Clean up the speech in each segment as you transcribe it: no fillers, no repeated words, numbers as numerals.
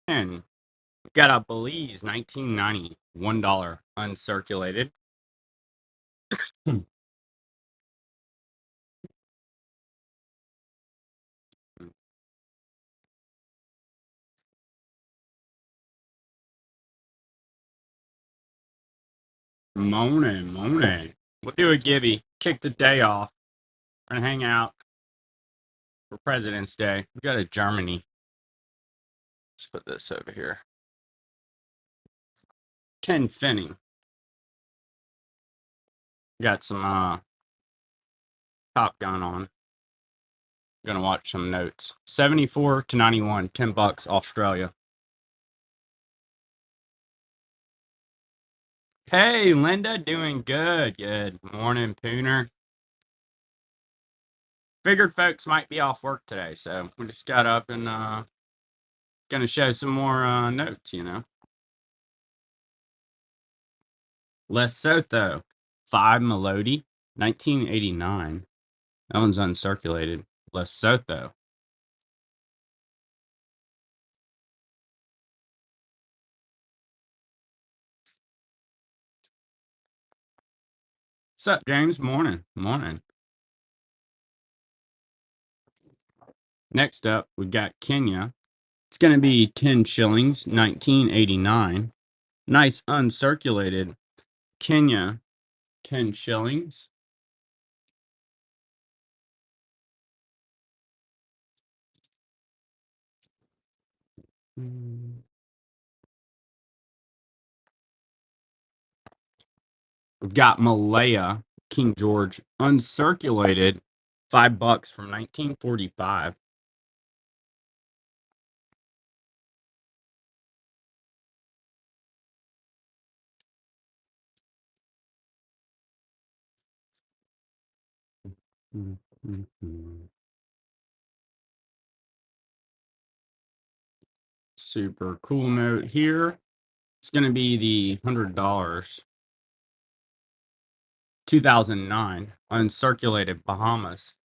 And got a Belize 1990 $1 uncirculated. Morning. We'll do a gibby. Kick the day off. We're gonna hang out for President's Day. We got a Germany. Let's put this over here. 10 Finning. Got some Top Gun on. Gonna watch some notes. 74 to 91, $10 Australia. Hey, Linda, doing good. Good morning, Pooner. Figured folks might be off work today, so we just got up and gonna show some more notes, Lesotho, 5 Melody, 1989. That one's uncirculated. Lesotho. What's up, James? Morning. Next up, we got Kenya. It's going to be 10 shillings, 1989. Nice uncirculated Kenya, 10 shillings. We've got Malaya, King George, uncirculated, $5 from 1945. Super cool note here. It's going to be the $100. 2009, uncirculated Bahamas.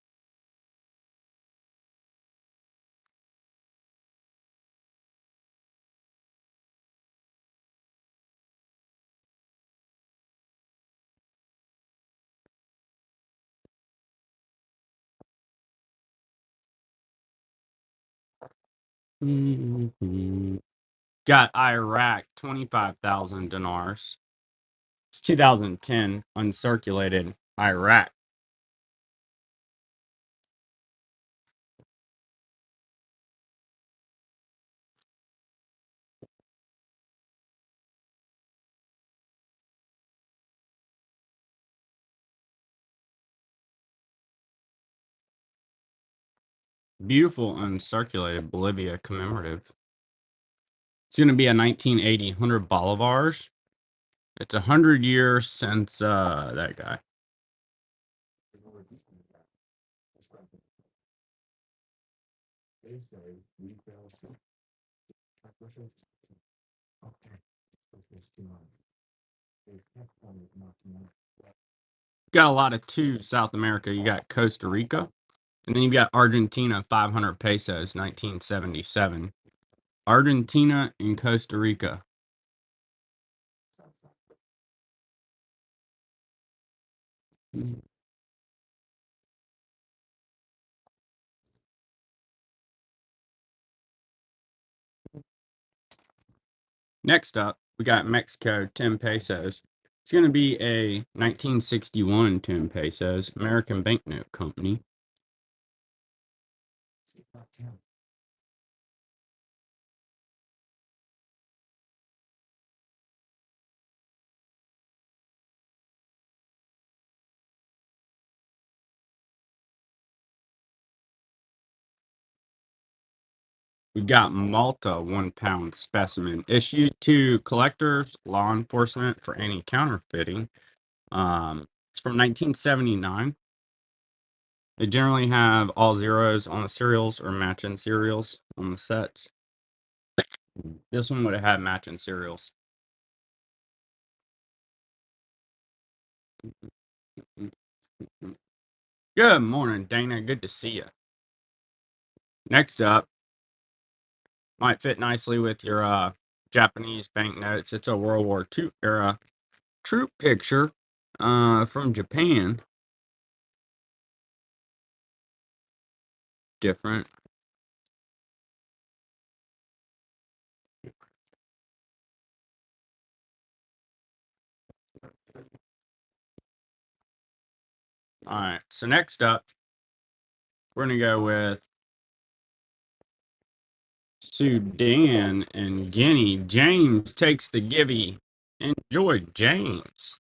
Got Iraq, 25,000 dinars. It's 2010, uncirculated Iraq. Beautiful uncirculated Bolivia commemorative. It's going to be a 1980 100 bolivars. It's 100 years since that guy. Got a lot of two South America. You got Costa Rica, and then you got Argentina, 500 pesos, 1977. Argentina and Costa Rica. Next up, we got Mexico, 10 pesos. It's going to be a 1961 10 pesos American Banknote Company. We got Malta 1 pound specimen issued to collectors, law enforcement for any counterfeiting. It's from 1979. They generally have all zeros on the serials or matching serials on the sets. This one would have had matching serials. Good morning, Dana. Good to see you. Next up, Might fit nicely with your Japanese banknotes. It's a World War II era troop picture from Japan. Different. All right. So next up, we're gonna go with Sudan and Guinea. James takes the givey. Enjoy, James.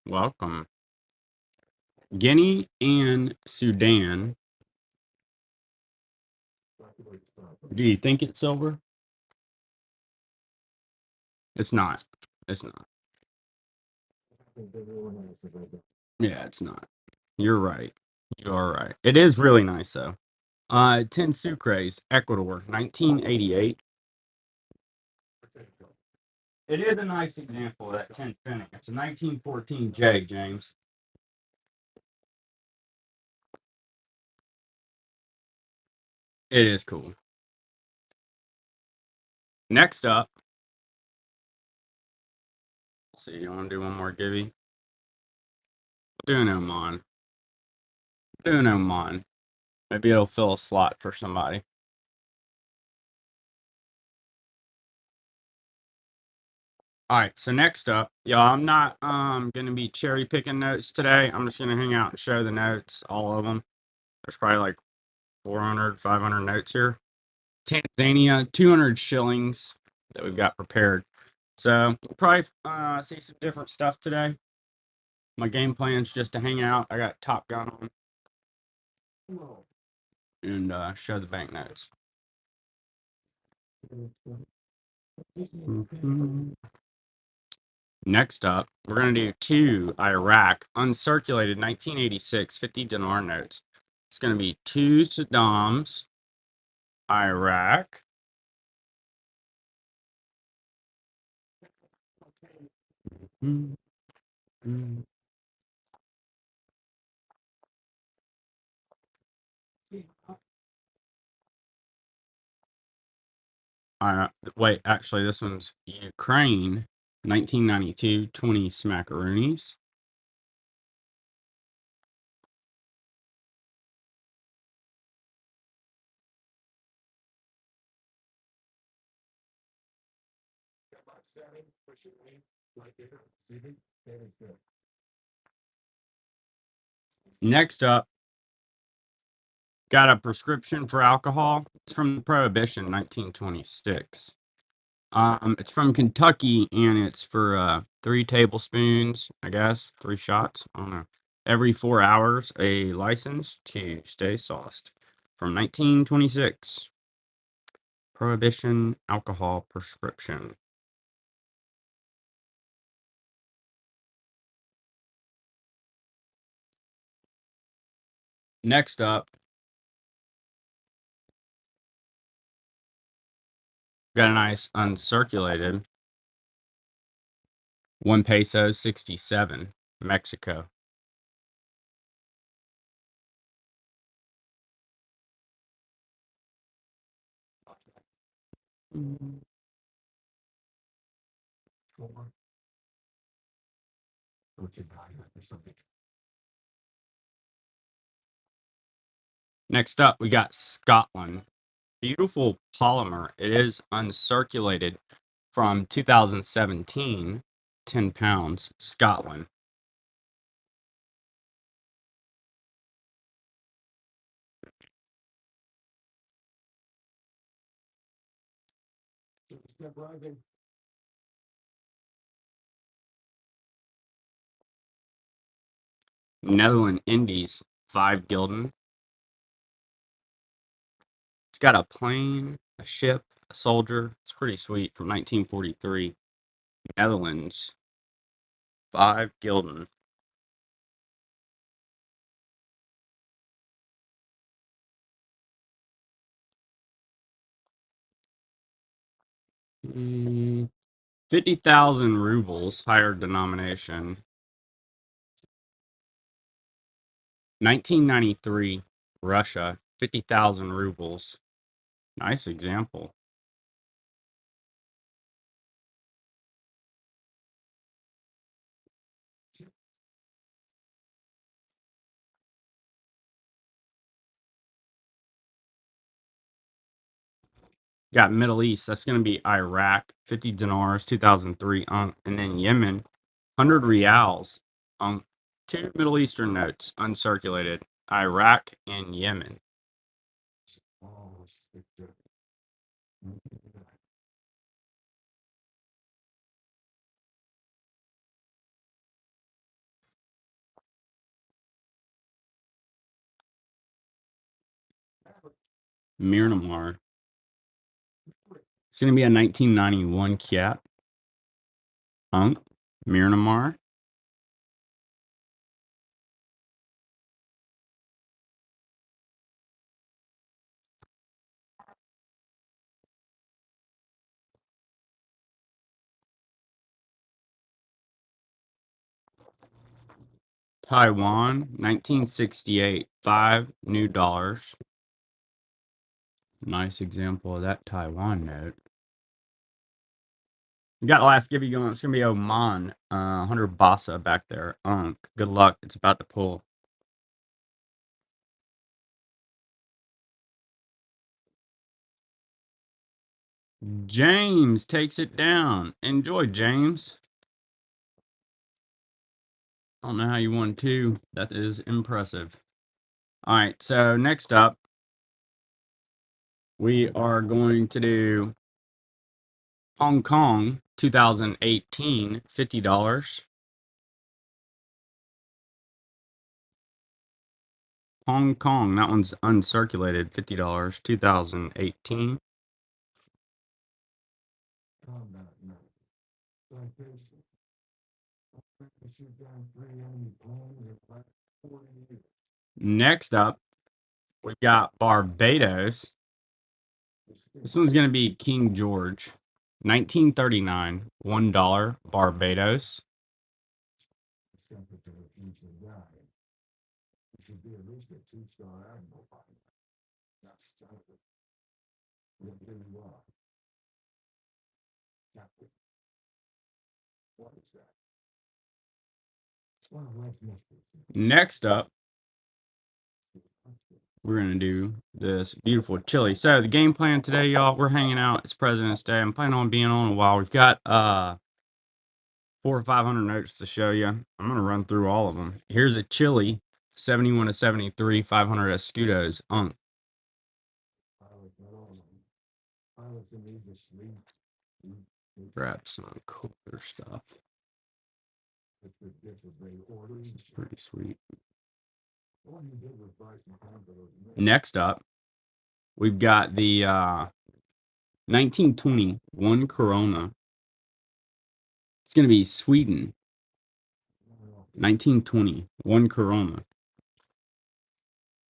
Welcome. Guinea and Sudan. Do you think it's silver? It's not. It's not. Yeah, it's not. You're right. You are right. It is really nice though. 10 Sucres, Ecuador, 1988. It is a nice example of that 10 penny. It's a 1914 J, James. It is cool. Next up, let's see, you want to do one more givey? Do an Oman. Do an Oman. Maybe it'll fill a slot for somebody. All right, so next up, y'all, I'm not gonna be cherry picking notes today. I'm just gonna hang out and show the notes, all of them. There's probably like 400, 500 notes here. Tanzania, 200 shillings that we've got prepared. So we'll probably see some different stuff today. My game plan is just to hang out. I got Top Gun on and show the banknotes. Next up, we're going to do 2 Iraq uncirculated 1986 50 dinar notes. It's going to be 2 Saddams, Iraq. Wait, actually, this one's Ukraine 1992 20 smackaroonies. Next up, got a prescription for alcohol. It's from Prohibition 1926. It's from Kentucky and it's for 3 tablespoons, I guess, 3 shots. I don't know. Every 4 hours, a license to stay sauced from 1926. Prohibition alcohol prescription. Next up, got a nice uncirculated 1 peso 67, Mexico. Next up, we got Scotland. Beautiful polymer. It is uncirculated from 2017, 10 pounds, Scotland. Netherlands Indies, 5 gulden. It's got a plane, a ship, a soldier. It's pretty sweet from 1943. Netherlands, 5 gulden. Mm, 50,000 rubles, higher denomination. 1993, Russia, 50,000 rubles. Nice example. Got Middle East. That's going to be Iraq, 50 dinars, 2003, and then Yemen, 100 reals. Two Middle Eastern notes, uncirculated, Iraq and Yemen. Myanmar. It's going to be a 1991 Kiat. Myanmar. Taiwan, 1968, $5 new. Nice example of that Taiwan note. We got the last give you going. It's gonna be Oman. 100 Basa back there. Good luck. It's about to pull. James takes it down. Enjoy, James. I don't know how you won two. That is impressive. All right, so next up, we are going to do Hong Kong 2018, $50. Hong Kong, that one's uncirculated, $50, 2018. Next up, we've got Barbados. This one's going to be King George, 1939, $1, Barbados. Next up, we're going to do this beautiful chili. So the game plan today, y'all, we're hanging out. It's President's Day. I'm planning on being on a while. We've got 400 or 500 notes to show you. I'm going to run through all of them. Here's a chili, 71 to 73, 500 escudos. Grab some cooler stuff. It's pretty sweet. Next up, we've got the 1920 one Corona. It's going to be Sweden. 1920 one Corona.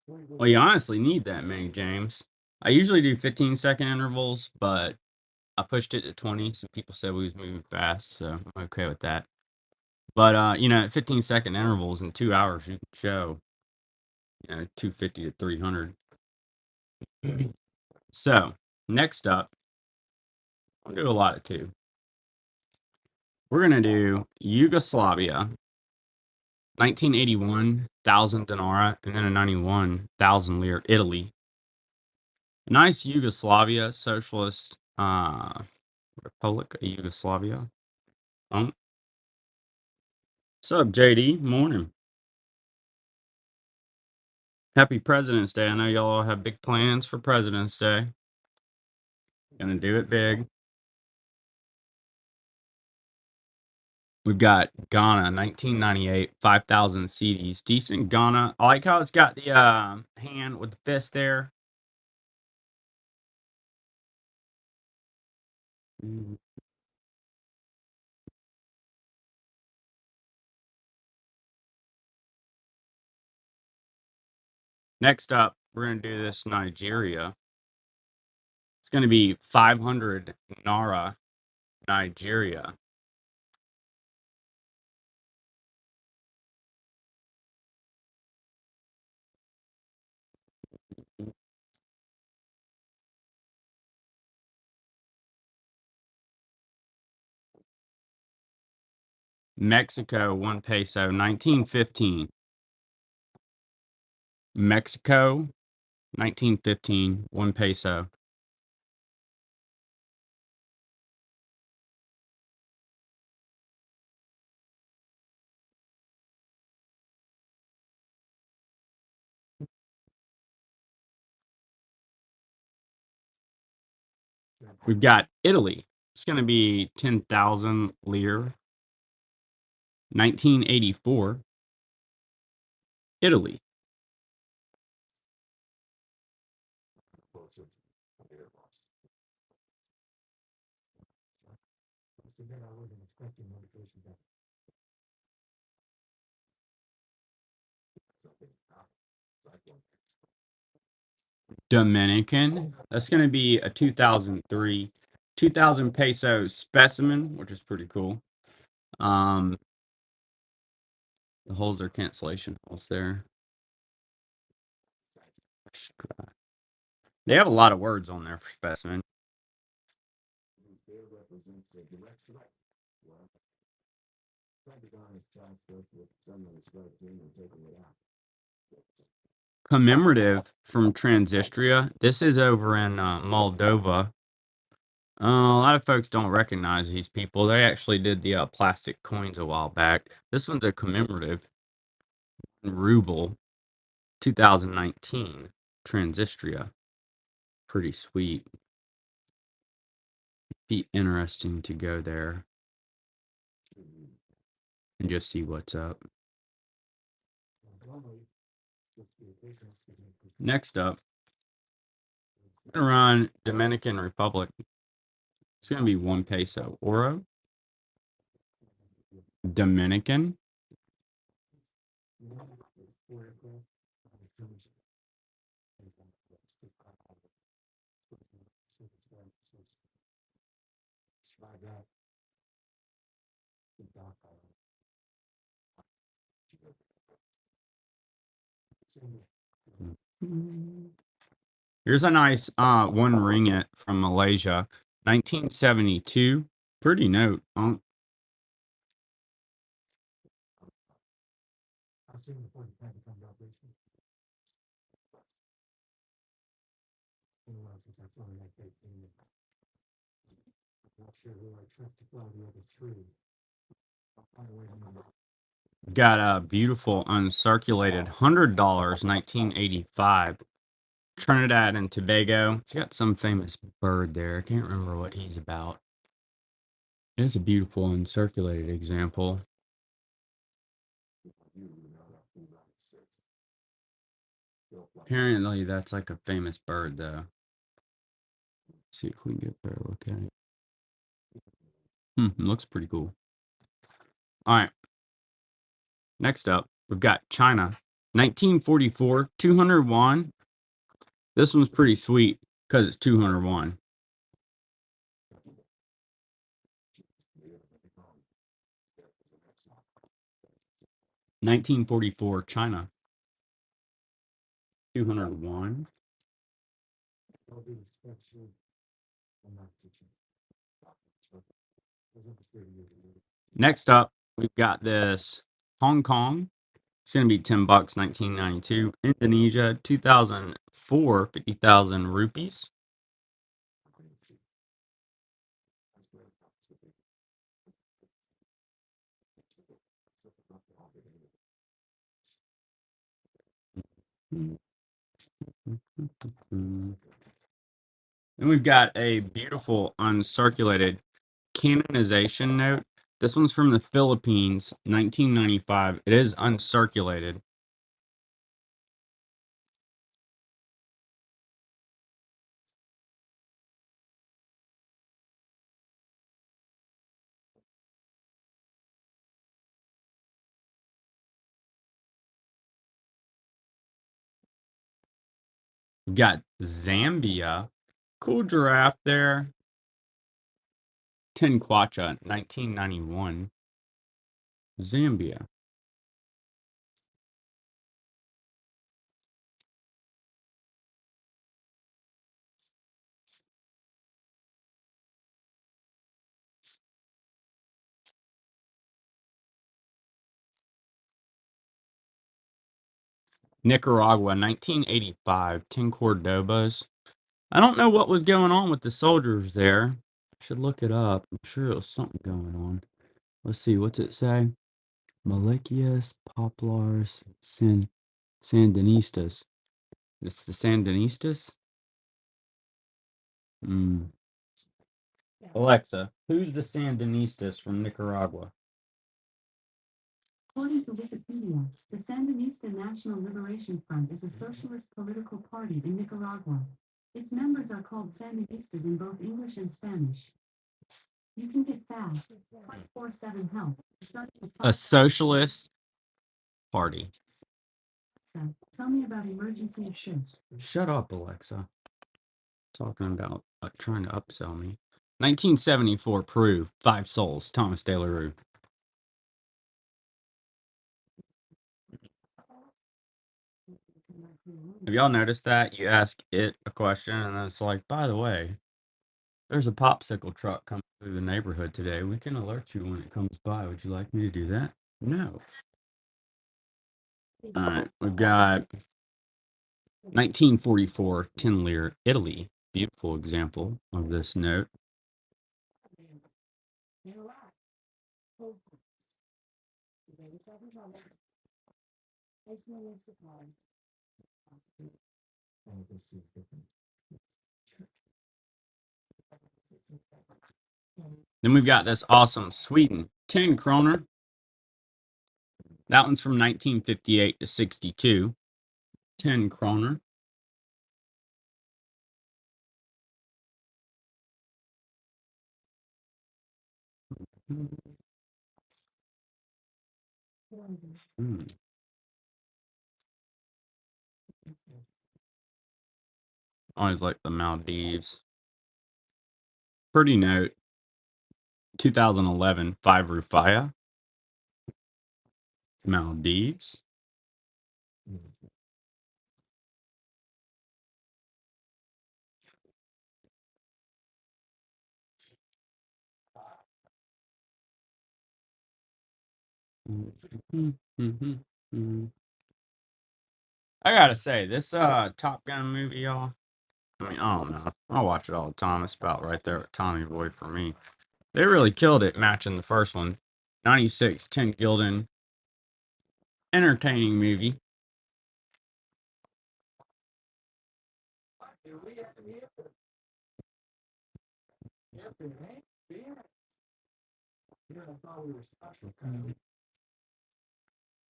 Well, you honestly need that many, James. I usually do 15-second intervals, but I pushed it to 20, so people said we was moving fast, so I'm okay with that. But at 15-second intervals in 2 hours, you can show 250 to 300. So next up, I'll do a lot of two. We're gonna do Yugoslavia, 1981, 1,000 dinara, and then a 91, 1,000 lira, Italy. Nice Yugoslavia, socialist Republic of Yugoslavia. What's up, JD? Morning. Happy President's Day. I know y'all all have big plans for President's Day. Gonna do it big. We've got Ghana, 1998, 5,000 CDs. Decent Ghana. I like how it's got the hand with the fist there. Next up, we're going to do this Nigeria. It's going to be 500 Nara, Nigeria. Mexico, 1 peso, 1915. Mexico, 1915, 1 peso. We've got Italy. It's going to be 10,000 lire, 1984. Italy. Dominican. That's going to be a 2003, 2,000 peso specimen, which is pretty cool. Um, the holes are cancellation holes there. They have a lot of words on there for specimen. Commemorative from Transnistria. This is over in Moldova. A lot of folks don't recognize these people. They actually did the plastic coins a while back. This one's a commemorative ruble, 2019, Transnistria. Pretty sweet. Be interesting to go there and just see what's up. Next up, we're gonna run Dominican Republic. It's gonna be 1 peso. Oro, Dominican. Here's a nice one ringgit from Malaysia, 1972. Pretty note. Got a beautiful uncirculated $100, 1985. Trinidad and Tobago. It's got some famous bird there. I can't remember what he's about. It's a beautiful uncirculated example. Apparently, that's like a famous bird, though. See if we can get a better look at it. It looks pretty cool. All right. Next up, we've got China. 1944, 200 won. This one's pretty sweet because it's 200 won. 1944, China. 200 won. Next up, we've got this Hong Kong. It's going to be 10 bucks, 1992. Indonesia, 2004, 50,000 rupees. And we've got a beautiful uncirculated canonization note. This one's from the Philippines, 1995. It is uncirculated. We've got Zambia. Cool giraffe there. 10 kwacha, 1991. Zambia. Nicaragua, 1985, 10 Cordobas. I don't know what was going on with the soldiers there. I should look it up. I'm sure it was something going on. Let's see, what's it say? Milicias Populares Sandinistas. It's the Sandinistas? Hmm. Alexa, who's the Sandinistas from Nicaragua? According to Wikipedia, the Sandinista National Liberation Front is a socialist political party in Nicaragua. Its members are called Sandinistas in both English and Spanish. You can get fast, 24/7 help. A socialist party. So, tell me about emergency assist. Shut up, Alexa. Talking about trying to upsell me. 1974, Peru, Five Souls, Thomas De La Rue. Have y'all noticed that? You ask it a question, and then it's like, by the way, there's a popsicle truck coming through the neighborhood today. We can alert you when it comes by. Would you like me to do that? No. All right, we've got 1944, Tin Lire, Italy. Beautiful example of this note. Then we've got this awesome Sweden, 10 kroner. That one's from 1958 to 62. 10 kroner. Mm. Always like the Maldives. Pretty note, 2011, 5 Rufaya. Maldives. I gotta say, this Top Gun movie, y'all. I mean, I don't know. I watch it all the time. It's about right there with Tommy Boy for me. They really killed it matching the first one. 96, 10 Gilden. Entertaining movie.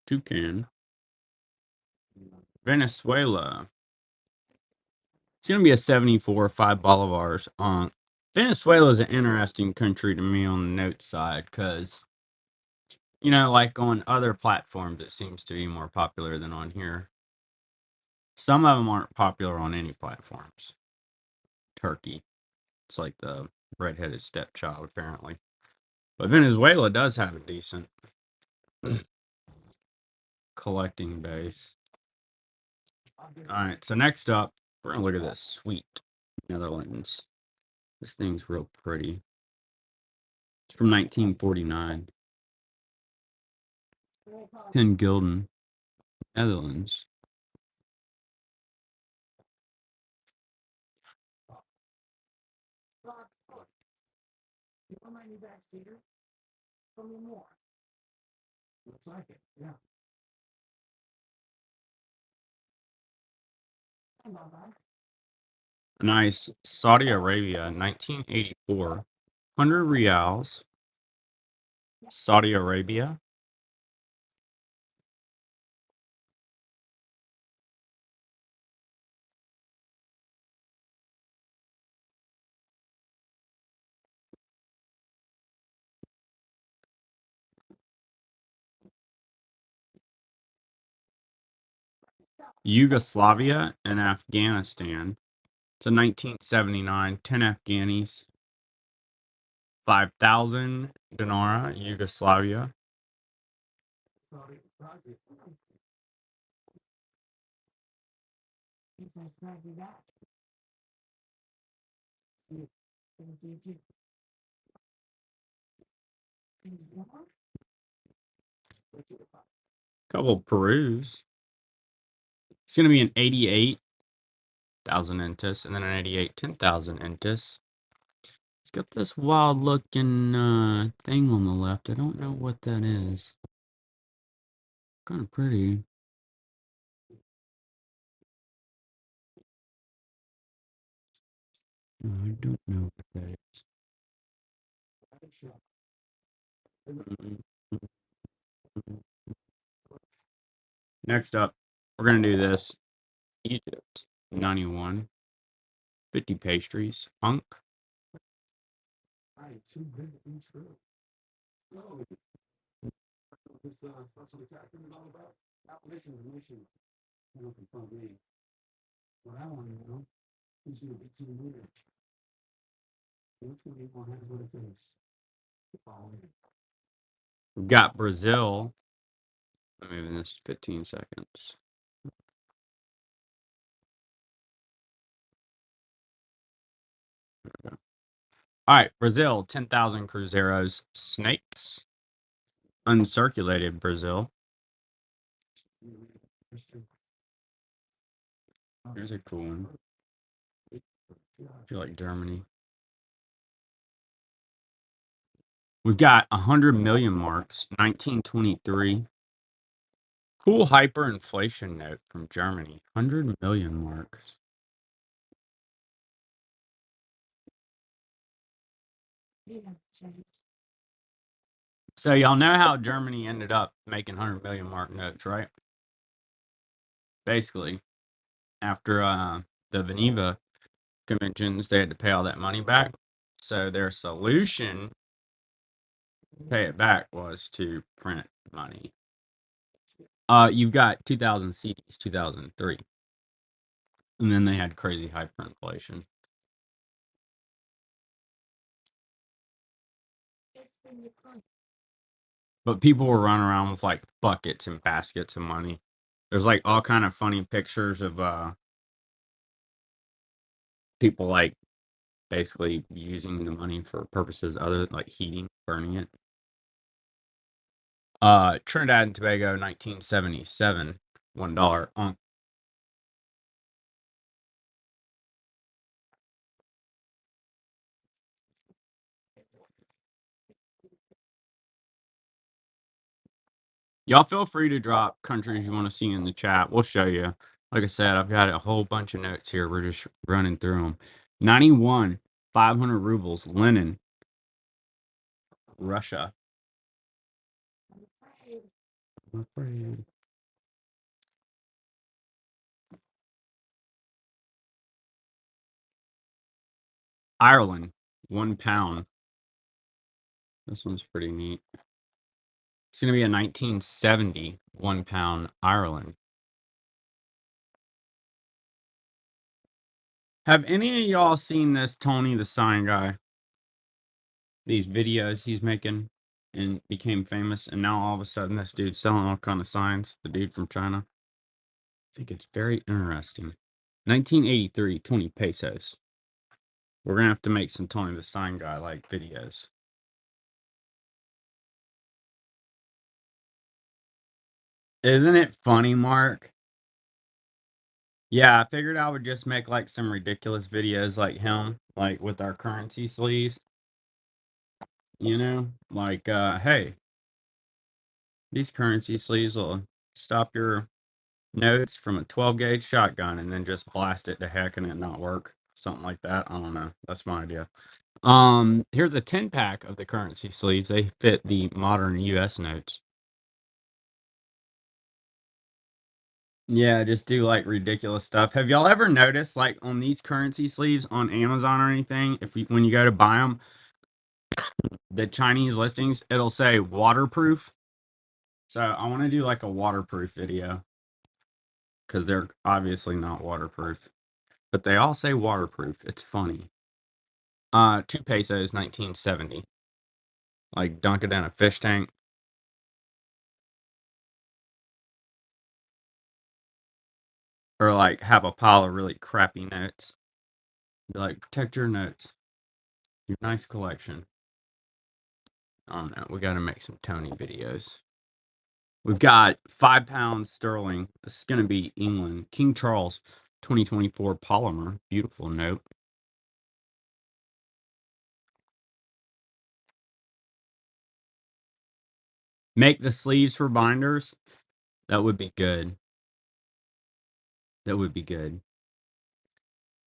Toucan. Venezuela. It's going to be a 74, 5 bolivars. Venezuela is an interesting country to me on the note side because, you know, like on other platforms, it seems to be more popular than on here. Some of them aren't popular on any platforms. Turkey. It's like the redheaded stepchild, apparently. But Venezuela does have a decent collecting base. All right, so next up, we're going to look at this sweet Netherlands. This thing's real pretty. It's from 1949. 10 Gulden, Netherlands. Nice. Saudi Arabia, 1984. 100 reals. Saudi Arabia. Yugoslavia and Afghanistan. It's a 1979, 10 Afghanis. 5,000 dinara, Yugoslavia. Couple Perus. It's going to be an 88,000 intus and then an 88 10,000 intus. It's got this wild looking thing on the left. I don't know what that is. Kind of pretty. I don't know what that is. Next up, we're going to do this. Egypt, 91. 50 pastries. Unk. We've got Brazil. I'm moving this to 15 seconds. All right, Brazil, 10,000 Cruzeiros. Snakes. Uncirculated Brazil. Here's a cool one. I feel like Germany. We've got 100 million marks, 1923. Cool hyperinflation note from Germany. 100 million marks. So y'all know how Germany ended up making 100 million mark notes, right? Basically, after the Geneva conventions, they had to pay all that money back. So their solution to pay it back was to print money. You've got 2000 CDs, 2003. And then they had crazy hyperinflation. But people were running around with like buckets and baskets of money. There's like all kind of funny pictures of people like basically using the money for purposes other than like heating, burning it. Trinidad and Tobago, 1977, $1. Y'all feel free to drop countries you want to see in the chat. We'll show you. Like I said, I've got a whole bunch of notes here. We're just running through them. 91, 500 rubles, Lenin, Russia. I'm afraid. Ireland, £1. This one's pretty neat. It's going to be a 1970 £1 Ireland. Have any of y'all seen this Tony the Sign Guy? These videos he's making and became famous, and now all of a sudden this dude's selling all kind of signs. The dude from China. I think it's very interesting. 1983, 20 pesos. We're gonna have to make some Tony the Sign Guy like videos. Isn't it funny, Mark? Yeah, I figured I would just make like some ridiculous videos like him, like with our currency sleeves. You know, like hey, these currency sleeves will stop your notes from a 12 gauge shotgun and then just blast it to heck and it not work. Something like that. I don't know. That's my idea. Here's a 10 pack of the currency sleeves. They fit the modern US notes. Yeah, just do like ridiculous stuff. Have y'all ever noticed like on these currency sleeves on Amazon or anything, if you, when you go to buy them, the Chinese listings, it'll say waterproof. So I want to do like a waterproof video because they're obviously not waterproof, but they all say waterproof. It's funny. 2 pesos, 1970. Like dunk it in a fish tank. Or like have a pile of really crappy notes. Be like, protect your notes. Your nice collection. I don't know. We got to make some Tony videos. We've got 5 pounds sterling. This is going to be England. King Charles 2024 polymer. Beautiful note. Make the sleeves for binders. That would be good. That would be good.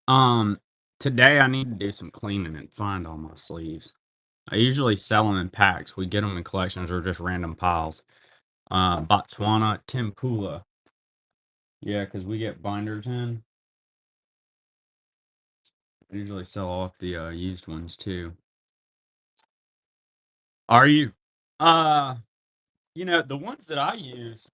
Um, Today I need to do some cleaning and find all my sleeves. I usually sell them in packs. We get them in collections or just random piles. Botswana, Timpula. Yeah, because we get binders in. I usually sell off the used ones too. Are you? Uh, the ones that I use,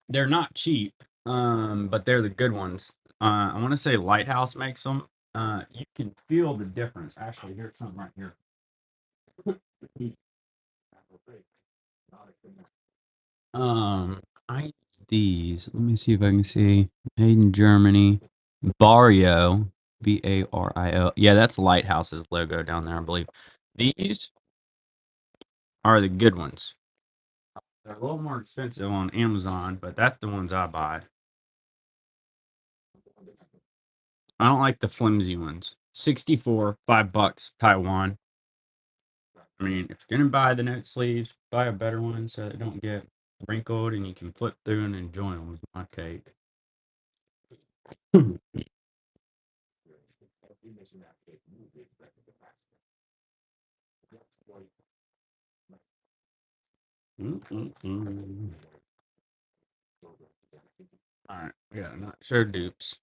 they're not cheap. But they're the good ones. I want to say Lighthouse makes them. You can feel the difference. Actually, here's some right here. I these. Let me see if I can see. Made in Germany. Barrio. Vario. Yeah, that's Lighthouse's logo down there, I believe. These are the good ones. They're a little more expensive on Amazon, but that's the ones I buy. I don't like the flimsy ones. 64, $5, Taiwan. I mean, if you're gonna buy the note sleeves, buy a better one so they don't get wrinkled and you can flip through and enjoy them with my cake. All right, we got not sure dupes.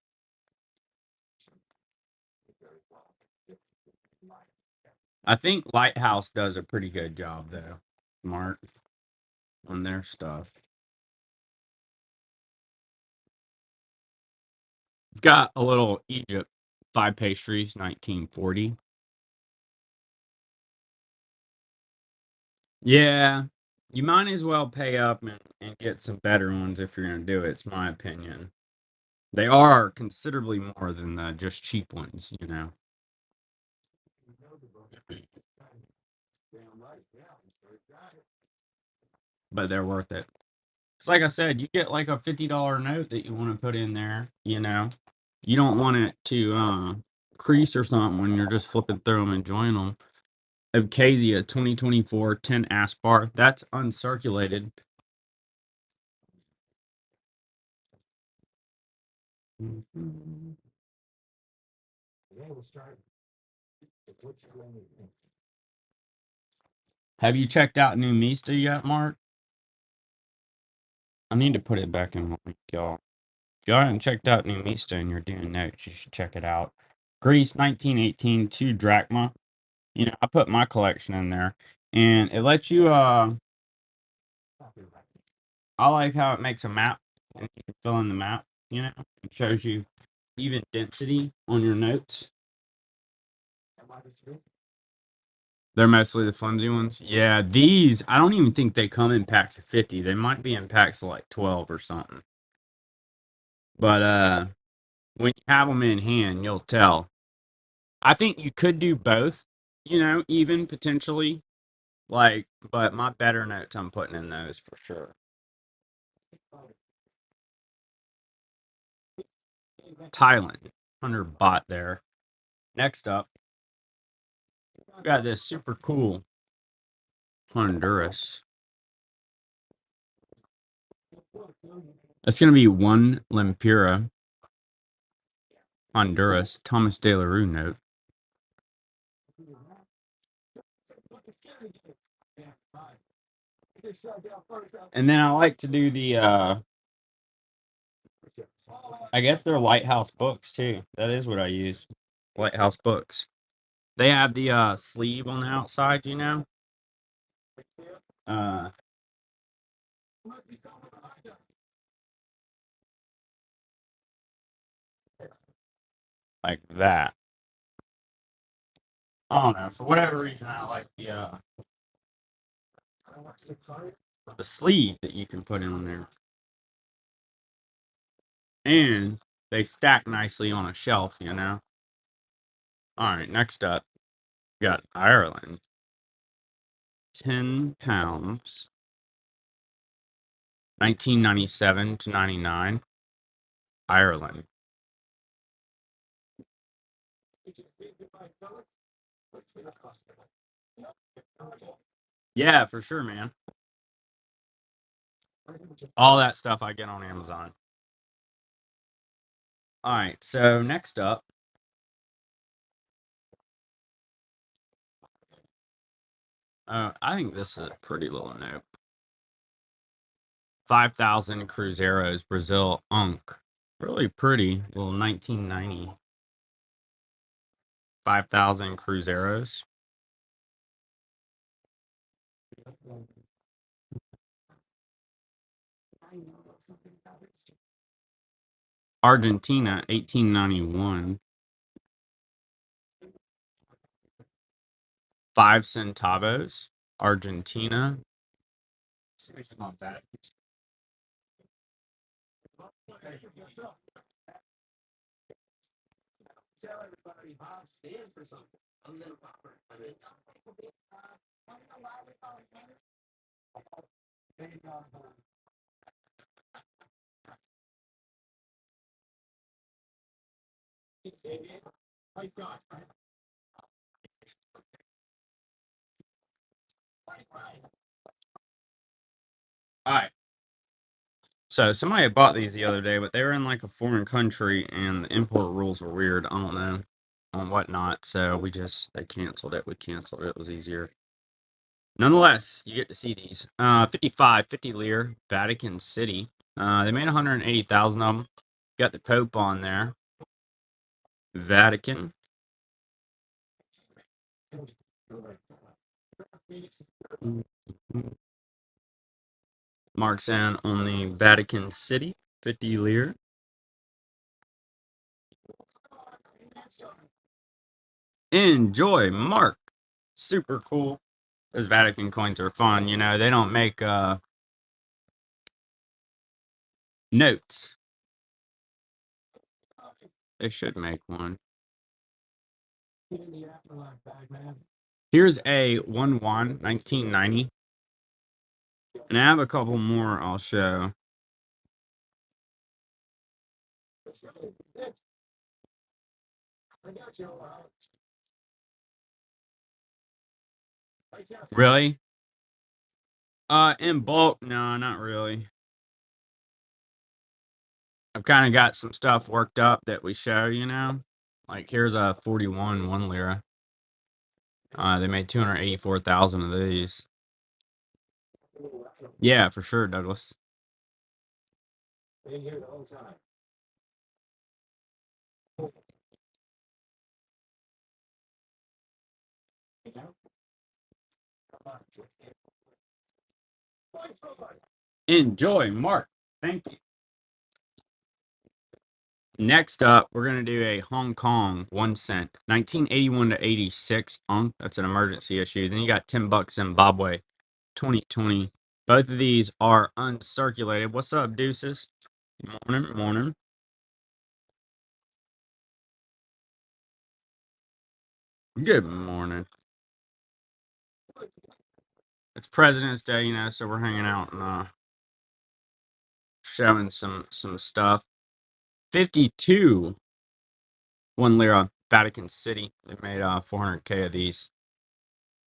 I think Lighthouse does a pretty good job though, Mark, on their stuff. We've got a little Egypt 5 pastries, 1940. Yeah, you might as well pay up and get some better ones if you're gonna do it. It's my opinion. They are considerably more than the just cheap ones. But they're worth it. It's like I said, you get like a $50 note that you want to put in there. You don't want it to crease or something when you're just flipping through them, enjoying them. Abkhazia 2024 10 Aspar. That's uncirculated. Have you checked out New Mista yet, Mark? I need to put it back in my link, y'all. If y'all haven't checked out New Mista and you're doing notes, you should check it out. Greece 1918 2 drachma. I put my collection in there, and it lets you. I like how it makes a map, and you can fill in the map. It shows you even density on your notes. They're mostly the flimsy ones. Yeah, these I don't even think they come in packs of 50. They might be in packs of like 12 or something. But when you have them in hand, you'll tell. I think you could do both, even potentially. But my better notes I'm putting in those for sure. Thailand, 100 baht there. Next up, we got this super cool Honduras. That's gonna be one Lempira Honduras Thomas De La Rue note. And then I like to do the I guess they're Lighthouse books too. That is what I use. Lighthouse books. They have the sleeve on the outside. Uh like that. I don't know. For whatever reason I like the sleeve that you can put in there. And they stack nicely on a shelf. All right, next up, we got Ireland. 10 pounds. 1997 to 99, Ireland. Yeah, for sure, man. All that stuff I get on Amazon. All right, so next up, I think this is a pretty little note. 5,000 Cruzeiros, Brazil, Unk. Really pretty, little 1990. 5,000 Cruzeiros. Argentina, 1891. 5 centavos, Argentina. All right. So somebody had bought these the other day, but they were in like a foreign country and the import rules were weird. I don't know on whatnot. So they canceled it. We canceled it. It was easier. Nonetheless, you get to see these. 55, 50 lire, Vatican City. They made 180,000 of them. Got the Pope on there. Vatican. Marks in on the Vatican City, 50 lire. Enjoy, Mark. Super cool. Those Vatican coins are fun. You know, they don't make notes. They should make one. Here's a 1 1990. And I have a couple more I'll show. Really? In bulk, no, not really. I've kind of got some stuff worked up that we show, you know. Like here's a 41 1 lira. They made 284,000 of these. Yeah, for sure, Douglas. Enjoy, Mark. Thank you. Next up, we're going to do a Hong Kong 1 cent, 1981 to 86. That's an emergency issue. Then you got $10 Zimbabwe, 2020. Both of these are uncirculated. What's up, Deuces? Morning, morning. Good morning. It's President's Day, you know, so we're hanging out and showing some stuff. 52 1 lira, Vatican City. They made 400K of these.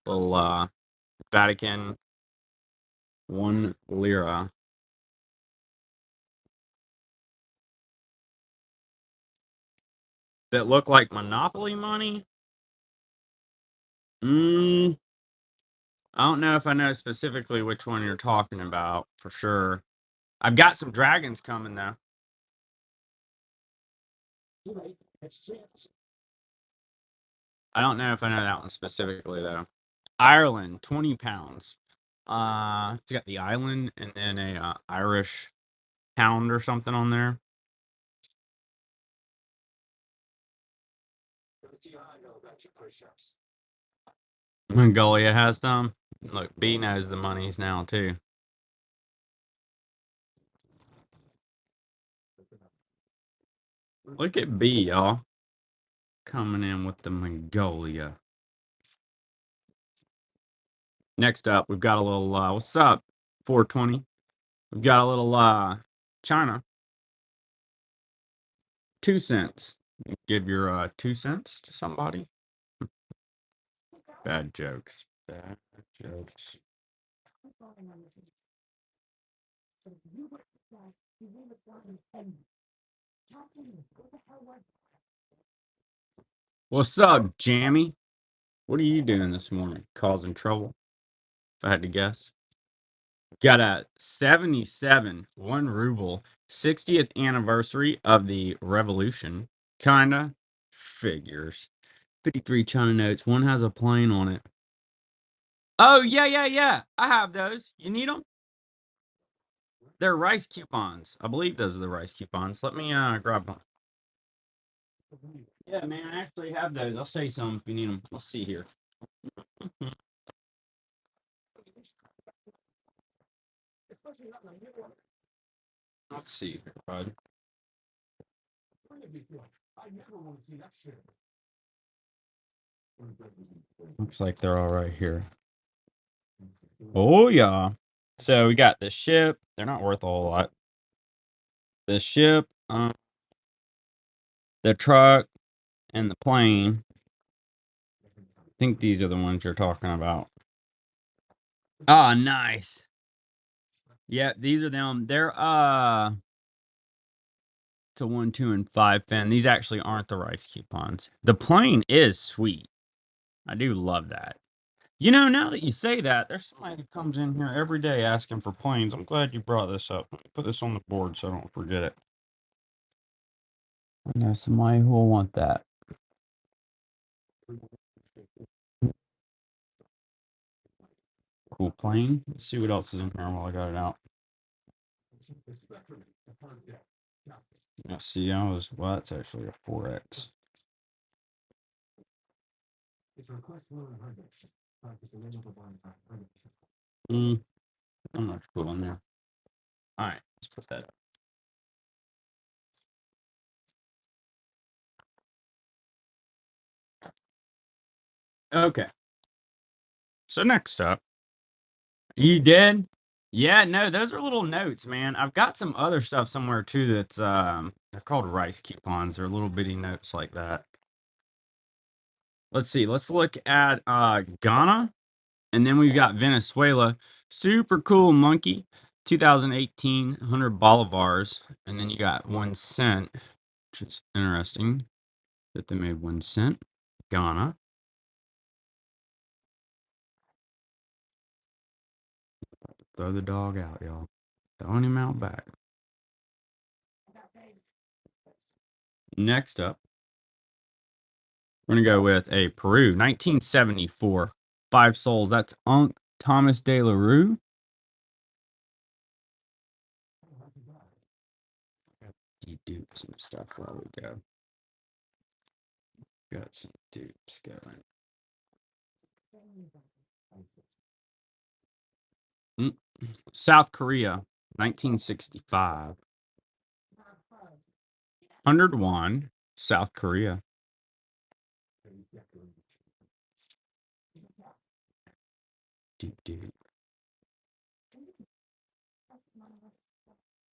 Little Vatican 1 lira. That look like Monopoly money. I don't know if I know specifically which one you're talking about for sure. I've got some dragons coming though. I don't know if I know that one specifically though. Ireland, 20 pounds. It's got the island and then a Irish pound or something on there. Mongolia has some. Look, B knows the money's now too. Look at B, y'all. Coming in with the Mongolia. Next up, we've got a little, what's up? 420. We've got a little China, 2 cents. Give your 2 cents to somebody. Bad jokes. Bad jokes. What's up, Jammy? What are you doing this morning? Causing trouble, if I had to guess. Got a 77, 1 ruble, 60th anniversary of the revolution. Kinda figures. 53 China notes. One has a plane on it. Oh, yeah, yeah, yeah. I have those. You need them? They're rice coupons. I believe those are the rice coupons. Let me grab one. Yeah, man, I actually have those. I'll say some if you need them. Let's see here. Let's see here, bud. Looks like they're all right here. Oh, yeah. So we got the ship. They're not worth a whole lot. The ship, the truck, and the plane. I think these are the ones you're talking about. Ah, nice. Yeah, these are them. They're to 1, 2, and 5 fin. These actually aren't the rice coupons. The plane is sweet. I do love that. You know, now that you say that, there's somebody who comes in here every day asking for planes. I'm glad you brought this up. Let me put this on the board so I don't forget it. I know somebody who will want that. Cool plane. Let's see what else is in here while I got it out. Yeah, see, well, that's actually a 4X. I'm not cool in there. All right, let's put that up. Okay. So next up, you did? Yeah, no, those are little notes, man. I've got some other stuff somewhere too that's they're called rice coupons. They're little bitty notes like that. Let's see. Let's look at Ghana, and then we've got Venezuela. Super cool monkey. 2018, 100 bolivars, and then you got 1 cent, which is interesting that they made 1 cent. Ghana. Throw the dog out, y'all. Throwing him out back. Next up, we're going to go with a Peru, 1974. 5 souls. That's Unc Thomas de la Rue. Dedupe some stuff while we go. Got some dupes going. South Korea, 1965. 101, South Korea. Dupe.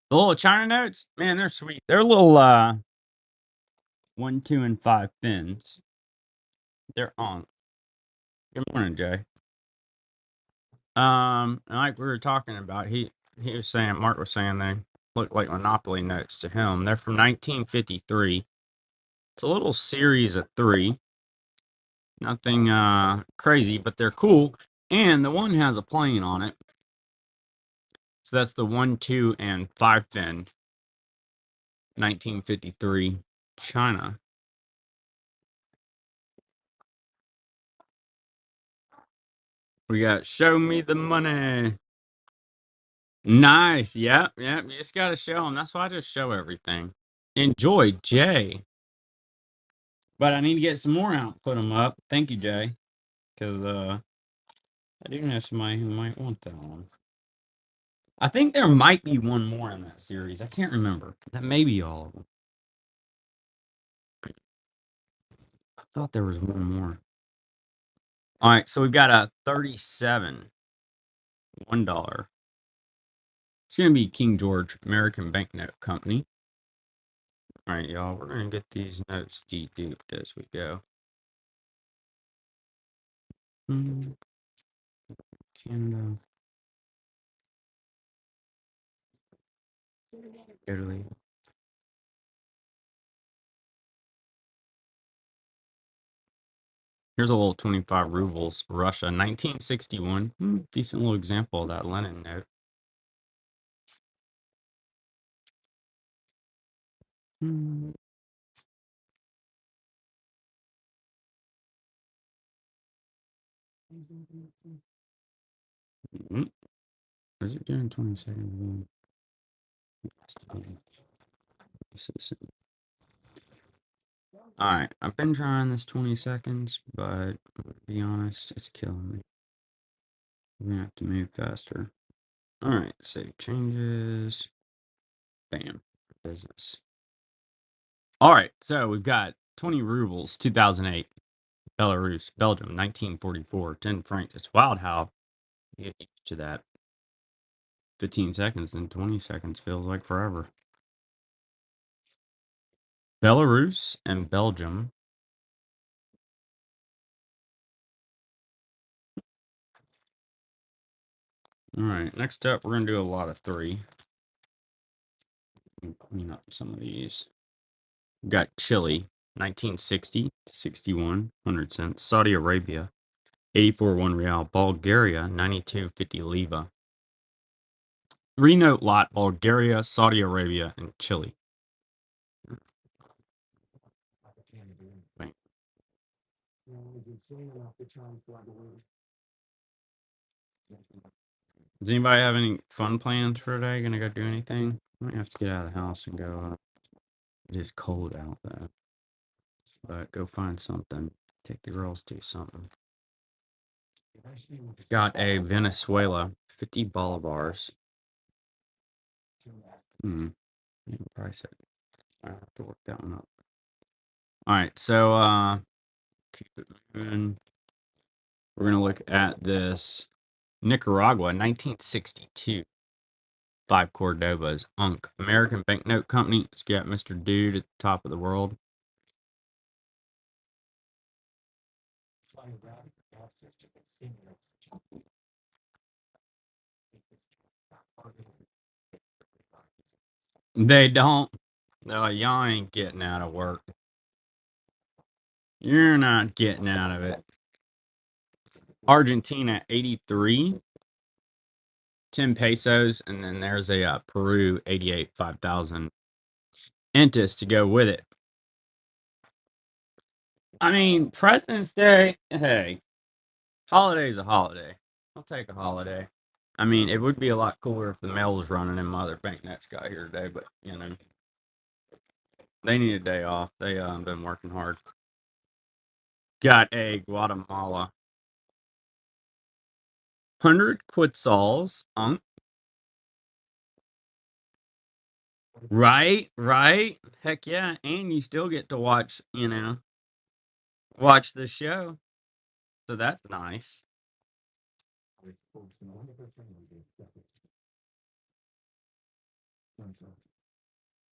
The little China notes, man, they're sweet. They're little 1, 2, and 5 fins. They're on. Good morning, Jay. Like we were talking about, he was saying, Mark was saying they look like Monopoly notes to him. They're from 1953. It's a little series of 3. Nothing crazy, but they're cool. And the one has a plane on it. So that's the 1, 2, and 5 fin. 1953 China. We got show me the money. Nice. Yep. Yep. You just got to show them. That's why I just show everything. Enjoy, Jay. But I need to get some more out, put them up. Thank you, Jay. Because I do know somebody who might want that one. I think there might be one more in that series. I can't remember. That may be all of them. I thought there was one more. All right, so we've got a 37, $1. It's going to be King George American Banknote Company. All right, y'all, we're going to get these notes deduped as we go. Canada, Italy. Here's a little 25 rubles, Russia, 1961. Decent little example of that Lenin note. Is it doing 20 seconds? All right, I've been trying this 20 seconds, but to be honest, it's killing me. We're gonna have to move faster. All right, save changes. Bam, business. All right, so we've got 20 rubles, 2008, Belarus, Belgium, 1944, 10 francs. It's wild how you get used to that. 15 seconds, then 20 seconds feels like forever. Belarus and Belgium. All right, next up, we're going to do a lot of three. Clean up some of these. We've got Chile, 1960 to 61, 100 cents. Saudi Arabia, 84 1 real. Bulgaria, 92.50 leva. Three-note lot, Bulgaria, Saudi Arabia, and Chile. Wait. Does anybody have any fun plans for today? Gonna go do anything? Might have to get out of the house and go. It is cold out though, but go find something. Take the girls to something. Got a Venezuela, 50 bolivars. Price it. I have to work that one up. All right, so keep it moving. We're gonna look at this Nicaragua, 1962. 5 Cordobas, Unk. American Banknote Company. It's got Mr. Dude at the top of the world. They don't. No, y'all ain't getting out of work. You're not getting out of it. Argentina, 83. 10 pesos. And then there's a Peru, 88, 5,000. Entis to go with it. I mean, President's Day, hey, holiday's a holiday. I'll take a holiday. I mean, it would be a lot cooler if the mail was running and my other banknotes got here today, but, you know, they need a day off. They been working hard. Got a Guatemala. 100 Quetzals. Right, right. Heck yeah. And you still get to watch, watch the show. So that's nice.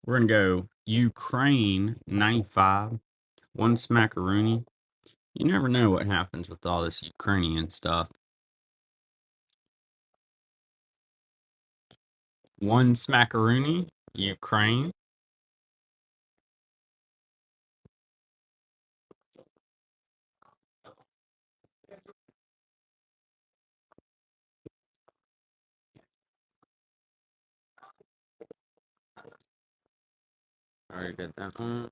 We're going to go Ukraine, 95. One smackaroonie. You never know what happens with all this Ukrainian stuff. One smackaroonie, Ukraine. Already did that one.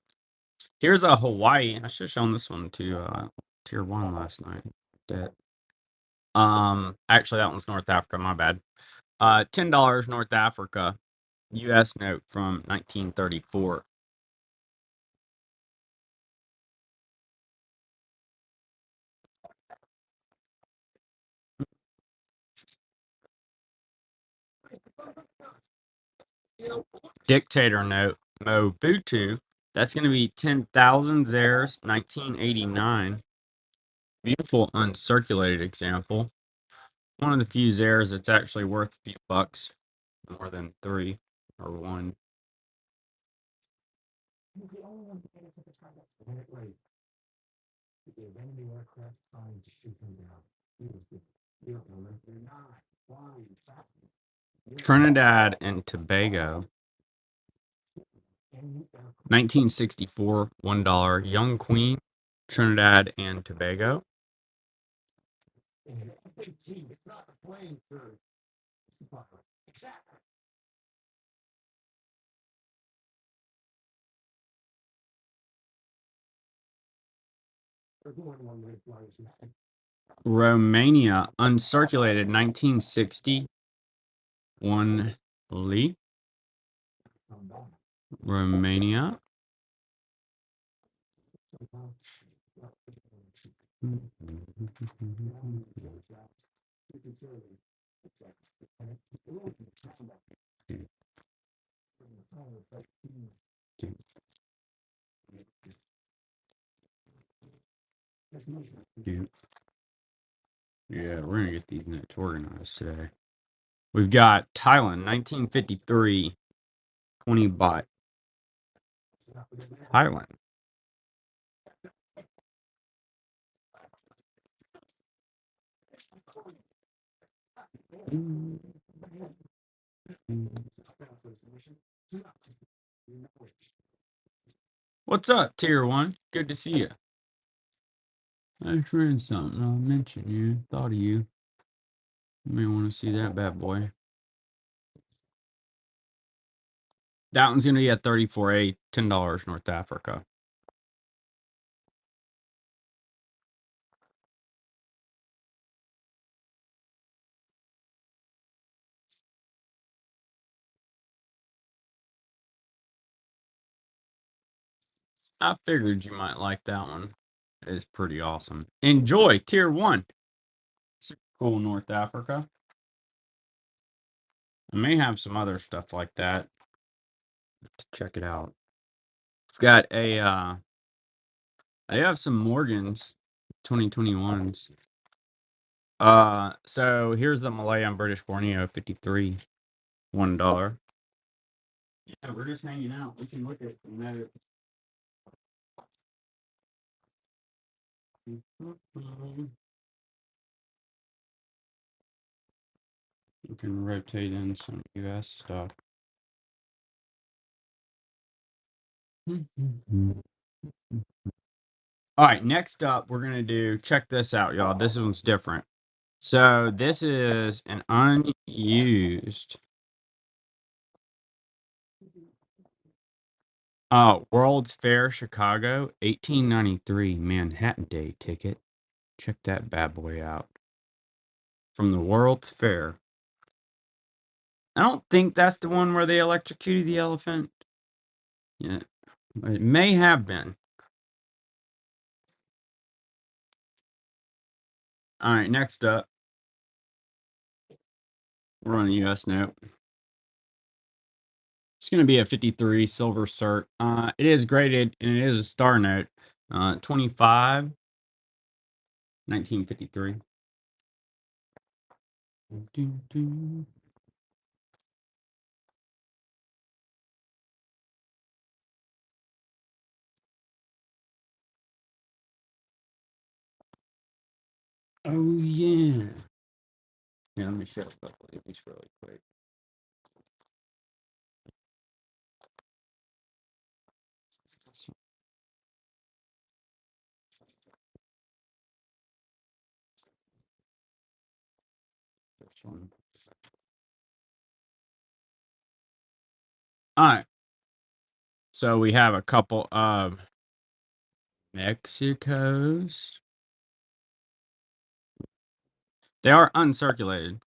Here's a Hawaii. I should have shown this one to Tier 1 last night. Dead. Actually that one's North Africa, my bad. $10 North Africa US note from 1934. Dictator note, Mobutu. That's going to be 10,000 Zares, 1989. Beautiful uncirculated example. One of the few Zares that's actually worth a few bucks. more than 3 or 1. Trinidad and Tobago, 1964, $1. Young Queen, Trinidad and Tobago. Romania, uncirculated, 1960, 1 Lee. Romania. Yeah, we're gonna get these notes organized today. We've got Thailand, 1953, 20 baht. Thailand. What's up, Tier 1? Good to see you. I just read something. I'll mention you. Thought of you. You may want to see that bad boy. That one's going to be at 34A, $10 North Africa. I figured you might like that one. It's pretty awesome. Enjoy, Tier 1. Super cool, North Africa. I may have some other stuff like that to check it out. I've got I have some Morgans 2021s. So here's the Malayan British Borneo 53, $1. Yeah, we're just hanging out. We can look at the note. We can rotate in some US stuff. All right, next up, we're gonna do. Check this out, y'all. This one's different. So this is an unused World's Fair Chicago 1893 Manhattan Day ticket. Check that bad boy out. From the World's Fair. I don't think that's the one where they electrocuted the elephant. Yeah, it may have been. All right, next up, we're on the US note. It's going to be a 53 silver cert. It is graded and it is a star note. 25, 1953. Oh, yeah. Yeah, let me show a couple of these really quick. This one. All right. So we have a couple of Mexicos. They are uncirculated.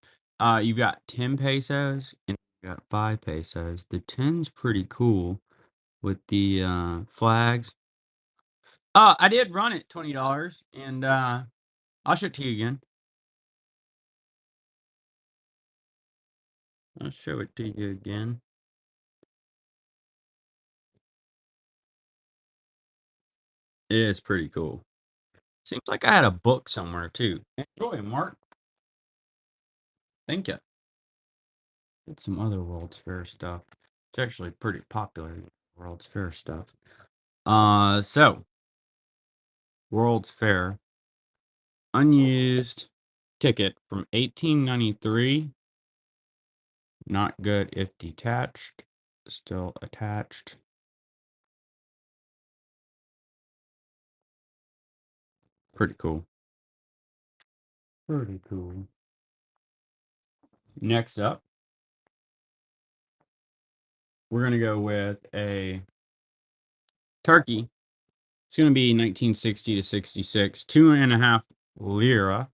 You've got 10 pesos and you got 5 pesos. The 10's pretty cool with the flags. I did run it $20 and I'll show it to you again. I'll show it to you again. It's pretty cool. Seems like I had a book somewhere too. Enjoy, Mark. Thank you. Get some other World's Fair stuff. It's actually pretty popular, World's Fair stuff. So World's Fair unused ticket from 1893. Not good if detached. Still attached. Pretty cool. Pretty cool. Next up, we're going to go with a turkey. It's going to be 1960 to 66, 2.5 lira.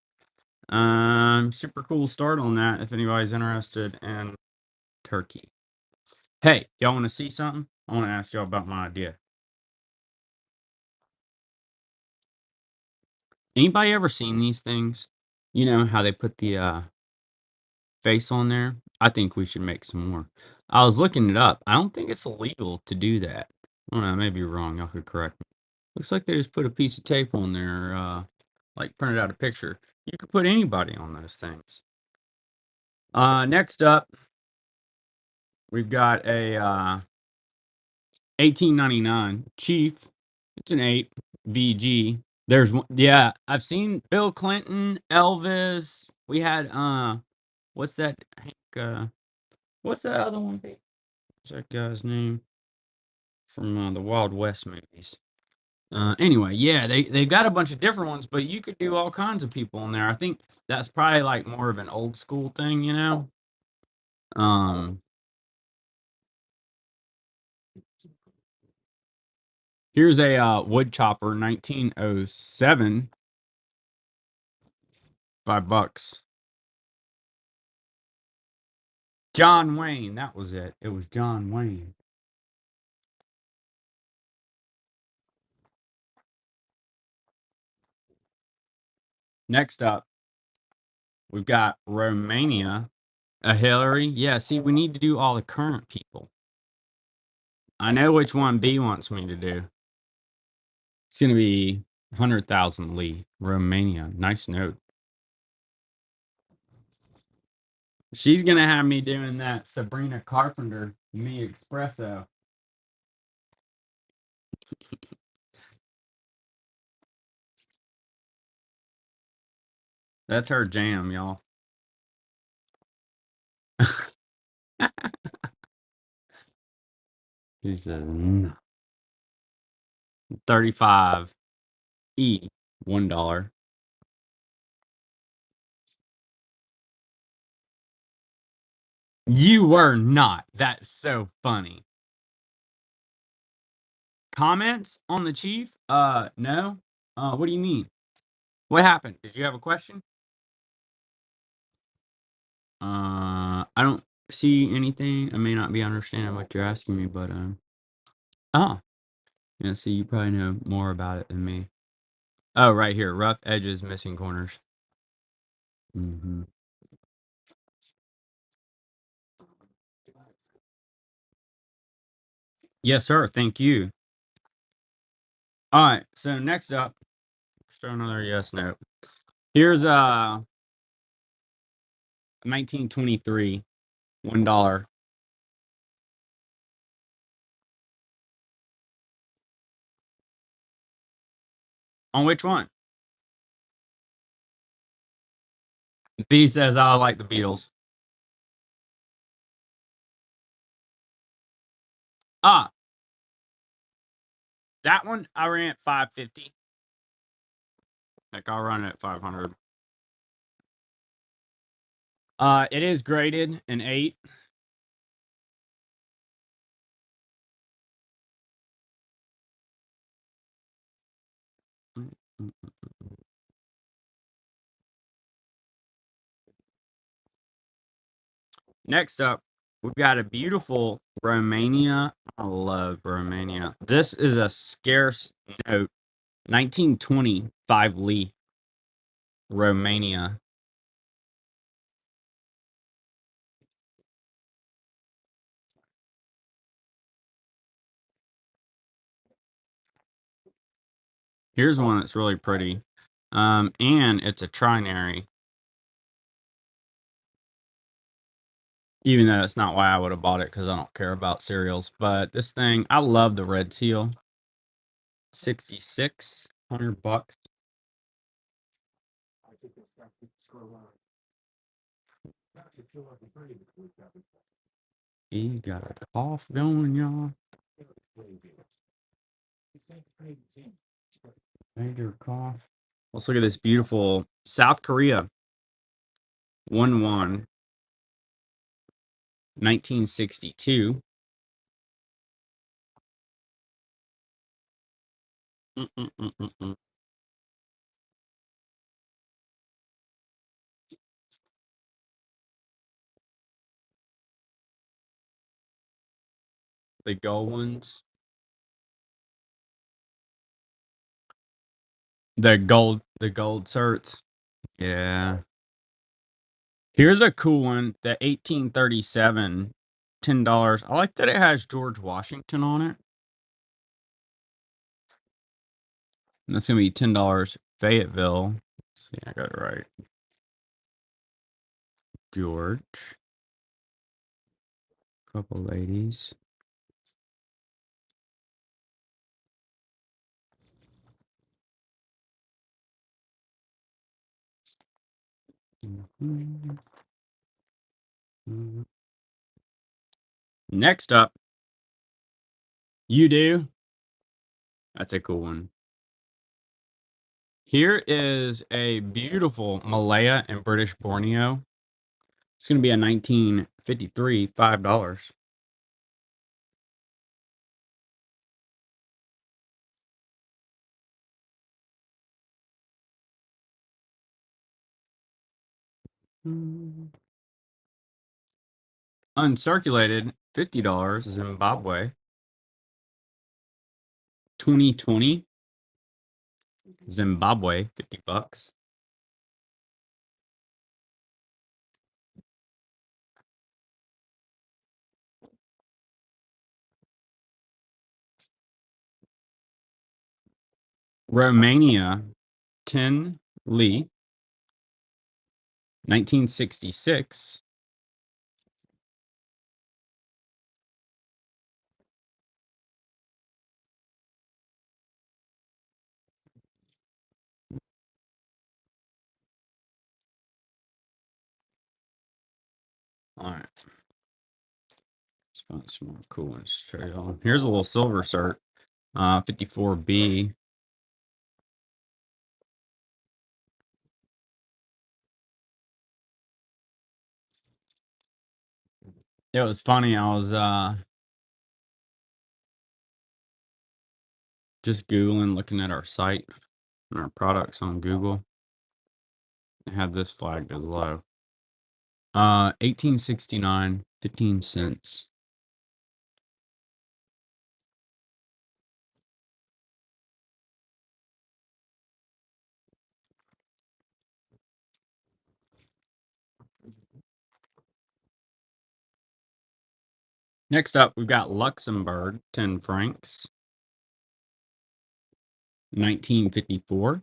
Super cool start on that if anybody's interested in turkey. Hey, y'all want to see something? I want to ask y'all about my idea. Anybody ever seen these things? You know how they put the face on there? I think we should make some more. I was looking it up. I don't think it's illegal to do that. I don't know, I may be wrong. Y'all could correct me. Looks like they just put a piece of tape on there, like printed out a picture. You could put anybody on those things. Next up, we've got a 1899 Chief. It's an 8 VG. There's one, yeah, I've seen Bill Clinton, Elvis. We had what's that Hank what's that other one? What's that guy's name from the Wild West movies? Anyway, yeah, they've got a bunch of different ones, but you could do all kinds of people in there. I think that's probably like more of an old school thing, you know. Um, Here's a wood chopper, 1907, $5. John Wayne, that was it. It was John Wayne. Next up, we've got Romania. A Hillary. Yeah, see, we need to do all the current people. I know which one B wants me to do. It's going to be 100,000 Lee, Romania. Nice note. She's going to have me doing that Sabrina Carpenter, me espresso. That's her jam, y'all. She says, no. 35 E, $1. You were not. That's so funny. Comments on the chief? No. What do you mean? What happened? Did you have a question? I don't see anything. I may not be understanding what you're asking me, but oh, yeah. See, you probably know more about it than me. Oh, right here, rough edges, missing corners. Hmm. Yes, sir. Thank you. All right. So next up, let's throw another yes note. Here's 1923, $1. On which one? B says I like the Beatles. Ah, that one I ran at 550. Like I'll run it at 500. It is graded an 8. Next up, we've got a beautiful Romania. I love Romania. This is a scarce note. 1925 Lee, Romania. Here's one that's really pretty. And it's a trinary. Even though it's not why I would have bought it because I don't care about cereals. But this thing, I love the red seal. 6,600 bucks. He's got a cough going, y'all. Major cough. Let's look at this beautiful South Korea 1-1, 1962. Mm-mm-mm-mm-mm. The gold ones. The gold certs. Yeah. Here's a cool one. The 1837, $10. I like that it has George Washington on it. And that's gonna be $10. Fayetteville. Let's see, I got it right. George. Couple ladies. Mhm. Mhm. Next up, you do. That's a cool one. Here is a beautiful Malaya in British Borneo. It's going to be a 1953, $5. Uncirculated, $50, Zimbabwe. 2020, Zimbabwe, $50. Romania, 10 Lee, 1966. All right. Let's find some more cool ones to show y'all. Here's a little silver cert, 54B. It was funny. I was just Googling, looking at our site and our products on Google. I have this flagged as low. 1869, 15 cents. Next up, we've got Luxembourg, 10 francs, 1954.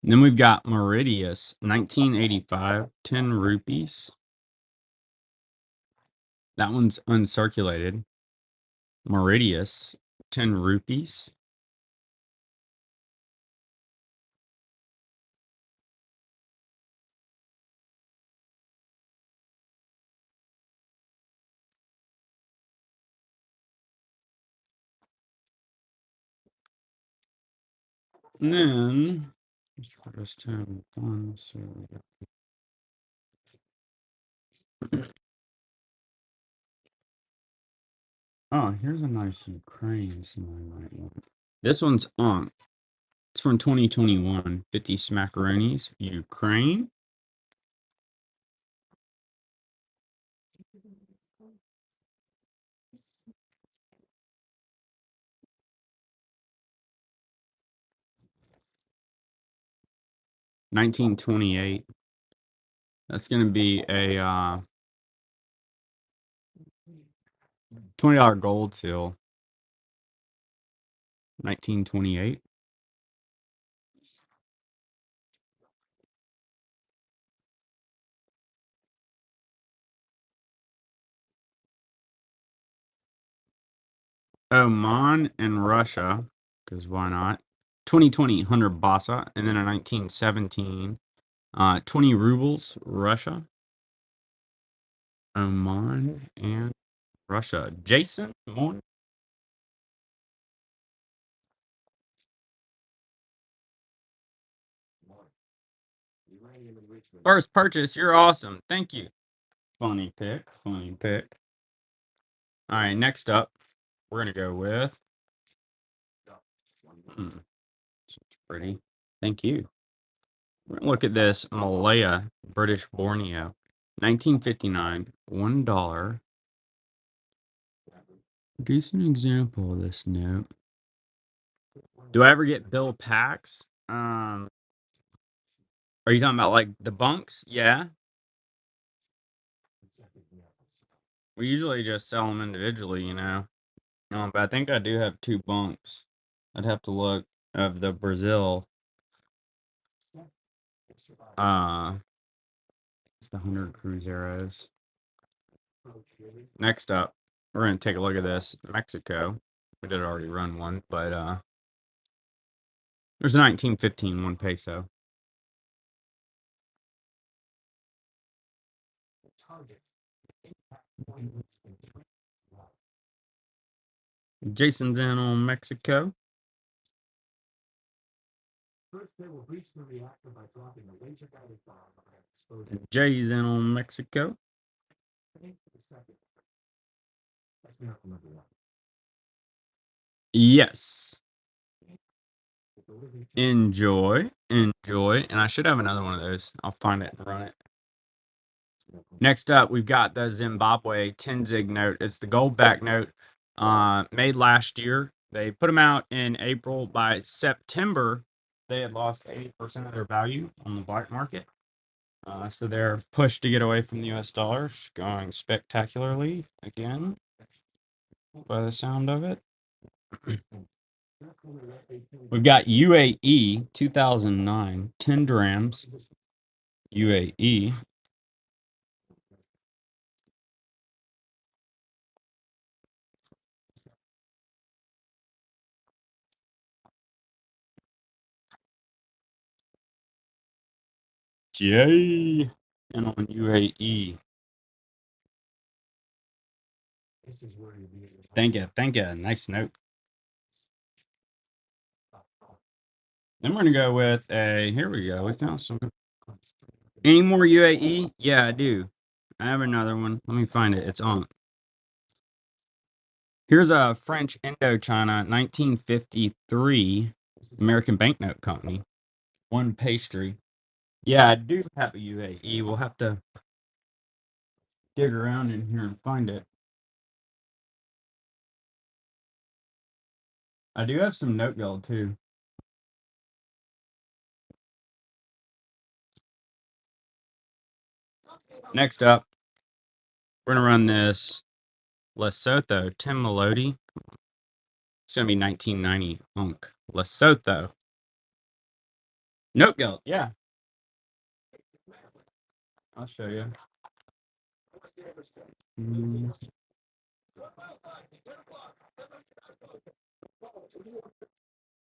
And then we've got Mauritius, 1985, 10 rupees. That one's uncirculated. Mauritius, 10 rupees. And then, just 10, one, so oh, here's a nice Ukraine somebody might want. This one's on. It's from 2021. 50 smackaroonies. Ukraine. 1928. That's going to be a $20 gold seal, 1928. Oman and Russia, because why not? 2020 Hunter Bassa, and then a 1917, 20 rubles, Russia, Oman, and Russia. Jason, more. First purchase, you're awesome. Thank you. Funny pick, funny pick. All right, next up, we're gonna go with. It's pretty. Thank you. We're gonna look at this Malaya, British Borneo, 1959, $1. Decent example of this note. Do I ever get bill packs? Are you talking about like the bunks? Yeah. We usually just sell them individually, you know. But I think I do have two bunks. I'd have to look of the Brazil. Uh, it's the 100 Cruzeros. Next up, we're gonna take a look at this Mexico. We did already run one, but there's a 1915 1 peso. Jason's in on Mexico. Jay's in on Mexico. Yes. Enjoy. Enjoy. And I should have another one of those. I'll find it and run it. Next up, we've got the Zimbabwe 10 zig note. It's the gold back note made last year. They put them out in April. By September, they had lost 80% of their value on the black market. So they're pushed to get away from the US dollars, going spectacularly again by the sound of it. We've got UAE 2009, 10 dirhams. UAE. J. And on UAE. Thank you. Thank you. Nice note. Then we're going to go with a. Here we go. We found some. Any more UAE? Yeah, I do. I have another one. Let me find it. It's on. Here's a French Indochina 1953 American Banknote Company. One pastry. Yeah, I do have a UAE. We'll have to dig around in here and find it. I do have some note gold too. Next up, we're gonna run this Lesotho Tim Melody. It's gonna be 1990 Hunk. Lesotho. Note gold, yeah. I'll show you. Mm.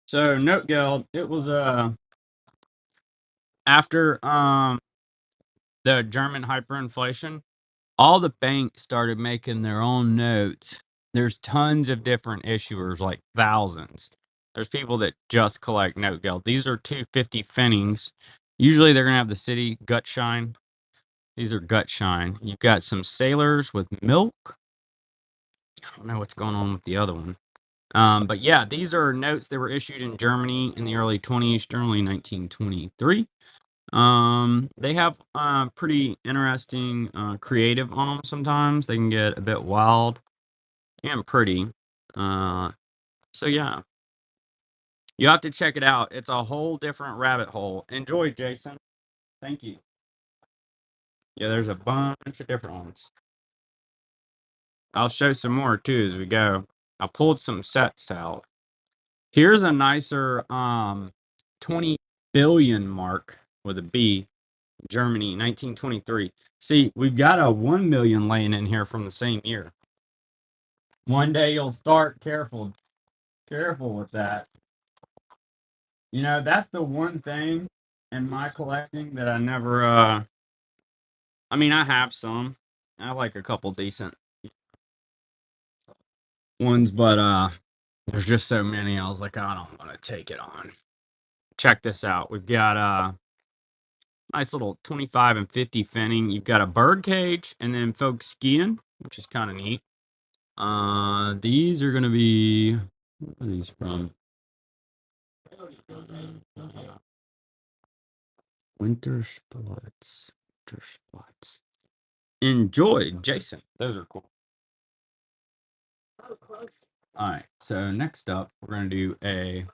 So note gold, it was after the German hyperinflation, all the banks started making their own notes. There's tons of different issuers, like thousands. There's people that just collect note geld. These are 250 Fennings. Usually they're gonna have the city gut shine. These are gut shine. You've got some sailors with milk. I don't know what's going on with the other one. But yeah, these are notes that were issued in Germany in the early 20s, early 1923. They have pretty interesting creative on them sometimes. They can get a bit wild and pretty. So yeah, you have to check it out. It's a whole different rabbit hole. Enjoy, Jason. Thank you. Yeah, there's a bunch of different ones. I'll show some more too as we go. I pulled some sets out. Here's a nicer 20 billion mark with a B, Germany, 1923. See, we've got a 1 million laying in here from the same year. One day you'll start careful with that. You know, that's the one thing in my collecting that I never I mean, I have some. I like a couple decent ones, but there's just so many. I was like, I don't want to take it on. Check this out. We've got nice little 25 and 50 finning. You've got a bird cage and then folks skiing, which is kind of neat. These are gonna be, where are these from? Winter splits. Winter splits. Enjoy, Jason. Those are cool. All right. So next up, we're gonna do a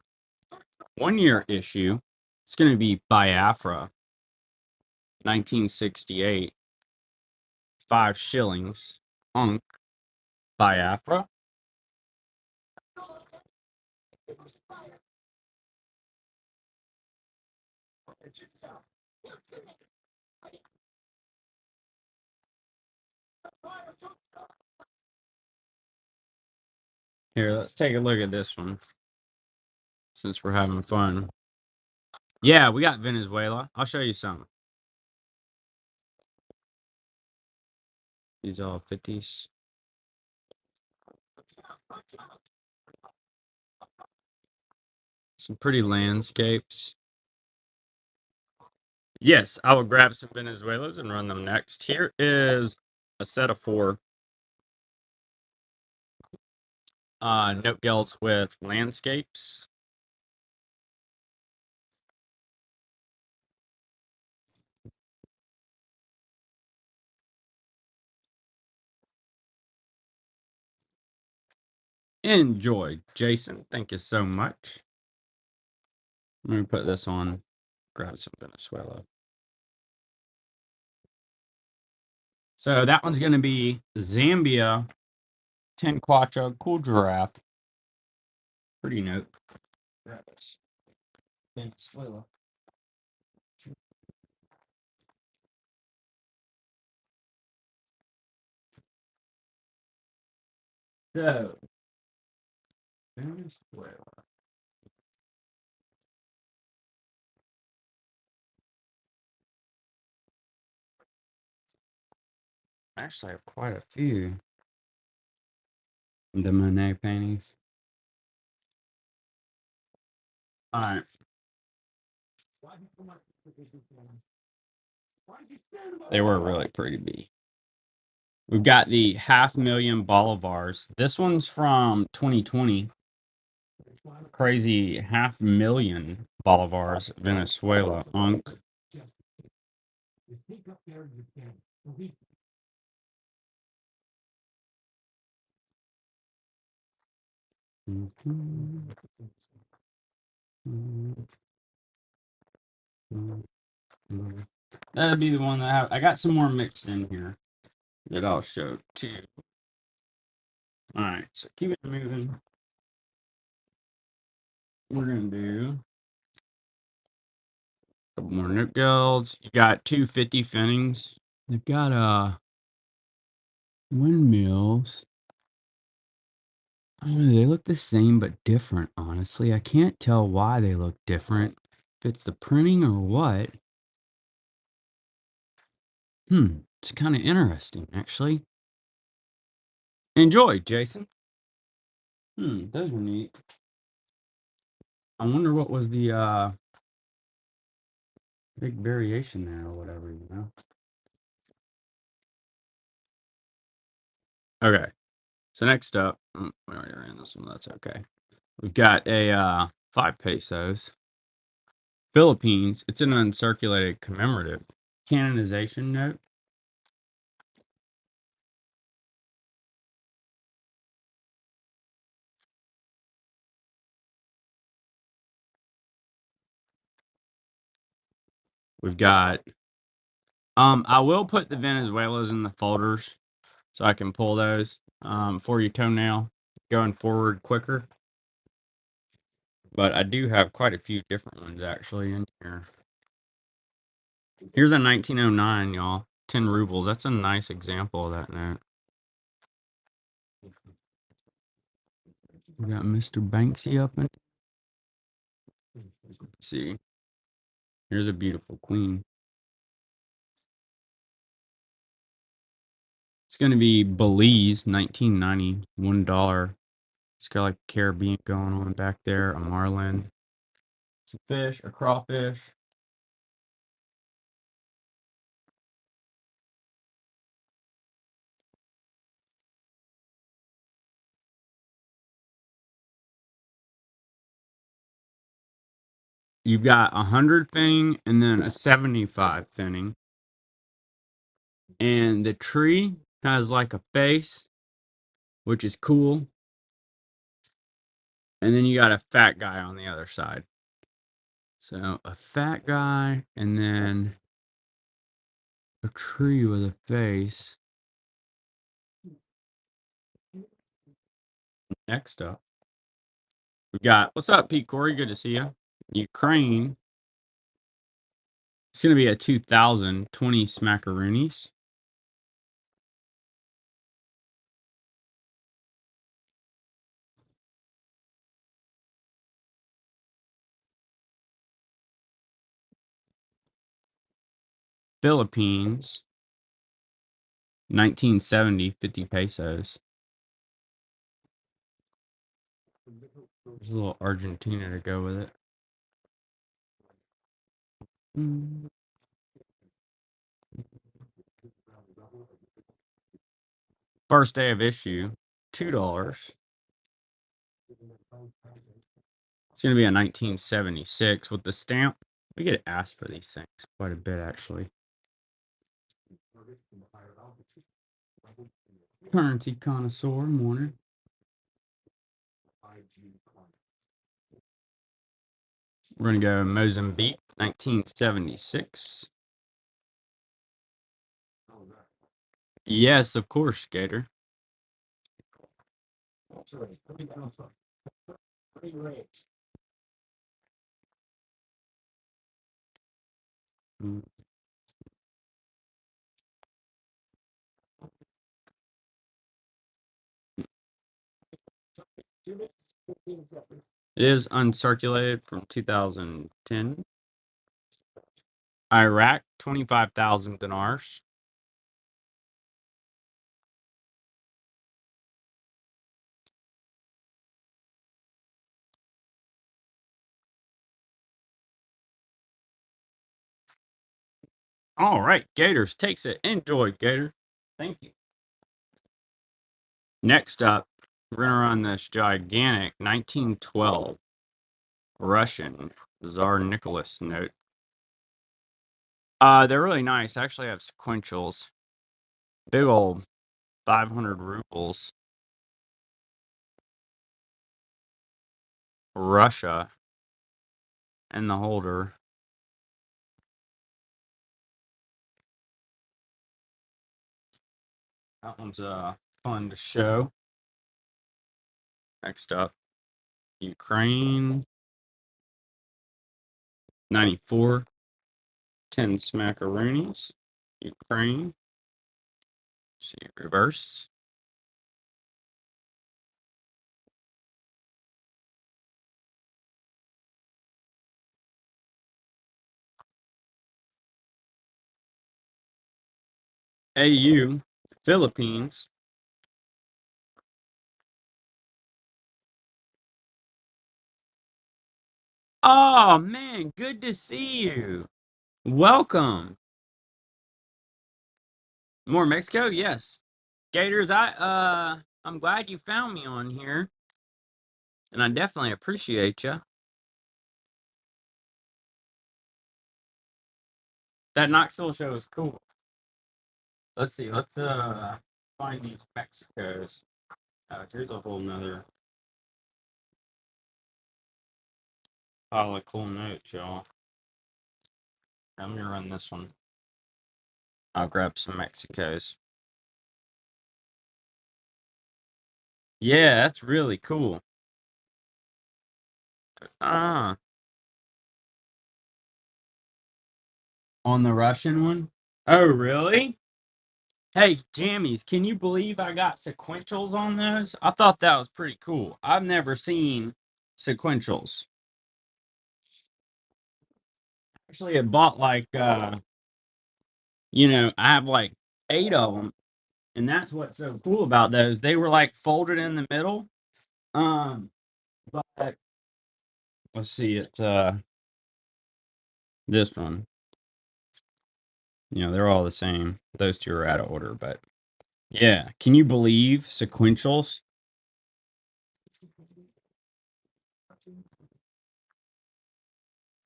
1 year issue. It's gonna be Biafra, 1968. 5 shillings. Unk. Biafra. Here, let's take a look at this one since we're having fun. Yeah, we got Venezuela. I'll show you some. These all 50s. Some pretty landscapes. Yes, I will grab some Venezuelas and run them next. Here is a set of 4 note guilds with landscapes. Enjoy, Jason. Thank you so much. Let me put this on. Grab some Venezuela. So that one's going to be Zambia, 10 Quattro, cool giraffe. Pretty note. Grab this. Venezuela. So, Venezuela. Actually, I have quite a few. The Monet paintings. All right. They were really pretty big. We've got the 500,000 bolivars. This one's from 2020. Crazy 500,000 bolivars, Venezuela. Unk. That'd be the one that I got some more mixed in here that I'll show too. All right, so keep it moving. We're gonna do a couple more note guilds. You got 250 finnings. They've got windmills. I don't know, they look the same but different, honestly. I can't tell why they look different. If it's the printing or what. It's kind of interesting, actually. Enjoy, Jason. Those are neat. I wonder what was the big variation there or whatever, you know? Okay. So next up, we already ran this one. That's okay. We've got a 5 pesos. Philippines. It's an uncirculated commemorative canonization note. We've got. I will put the Venezuelas in the folders so I can pull those. for your toenail going forward quicker. But I do have quite a few different ones actually in here. Here's a 1909, y'all. 10 rubles. That's a nice example of that note. We got Mr. Banksy up in. Let's see. Here's a beautiful queen. It's going to be Belize, 1990, $1. It's got like Caribbean going on back there, a marlin, some fish, a crawfish. You've got 100 finning and then a 75 finning. And the tree has like a face, which is cool. And then you got a fat guy on the other side. So a fat guy and then a tree with a face. Next up, we got, what's up, Pete Corey? Good to see you. Ukraine. It's going to be a 2020 smackaroonies. Philippines, 1970, 50 pesos. There's a little Argentina to go with it. First day of issue, $2. It's going to be a 1976 with the stamp. We get asked for these things quite a bit, actually. Currency connoisseur, morning. We're going to go Mozambique, 1976. Yes, of course, Gator. It is uncirculated from 2010. Iraq, 25,000 dinars. All right, Gators takes it. Enjoy, Gator. Thank you. Next up, we're going to run this gigantic 1912 Russian Tsar Nicholas note. They're really nice. I actually have sequentials. Big old 500 rubles. Russia and the holder. That one's fun to show. Next up, Ukraine. 94. 10 smackaroonies. Ukraine. See, reverse. AU. Philippines. Oh, man, good to see you. Welcome. More Mexico? Yes. Gators, I'm glad you found me on here. And I definitely appreciate you. That Knoxville show is cool. Let's see, let's find these Mexicos. Here's a whole nother pile of cool notes, y'all. I'm gonna run this one. I'll grab some Mexicos. Yeah, that's really cool. Ah, on the Russian one? Oh, really? Hey, Jammies, can you believe I got sequentials on those? I thought that was pretty cool. I've never seen sequentials. Actually, I bought like I have like 8 of them, and that's what's so cool about those. They were like folded in the middle. Um, but let's see, it's this one. They're all the same. Those two are out of order, but yeah. Can you believe sequentials?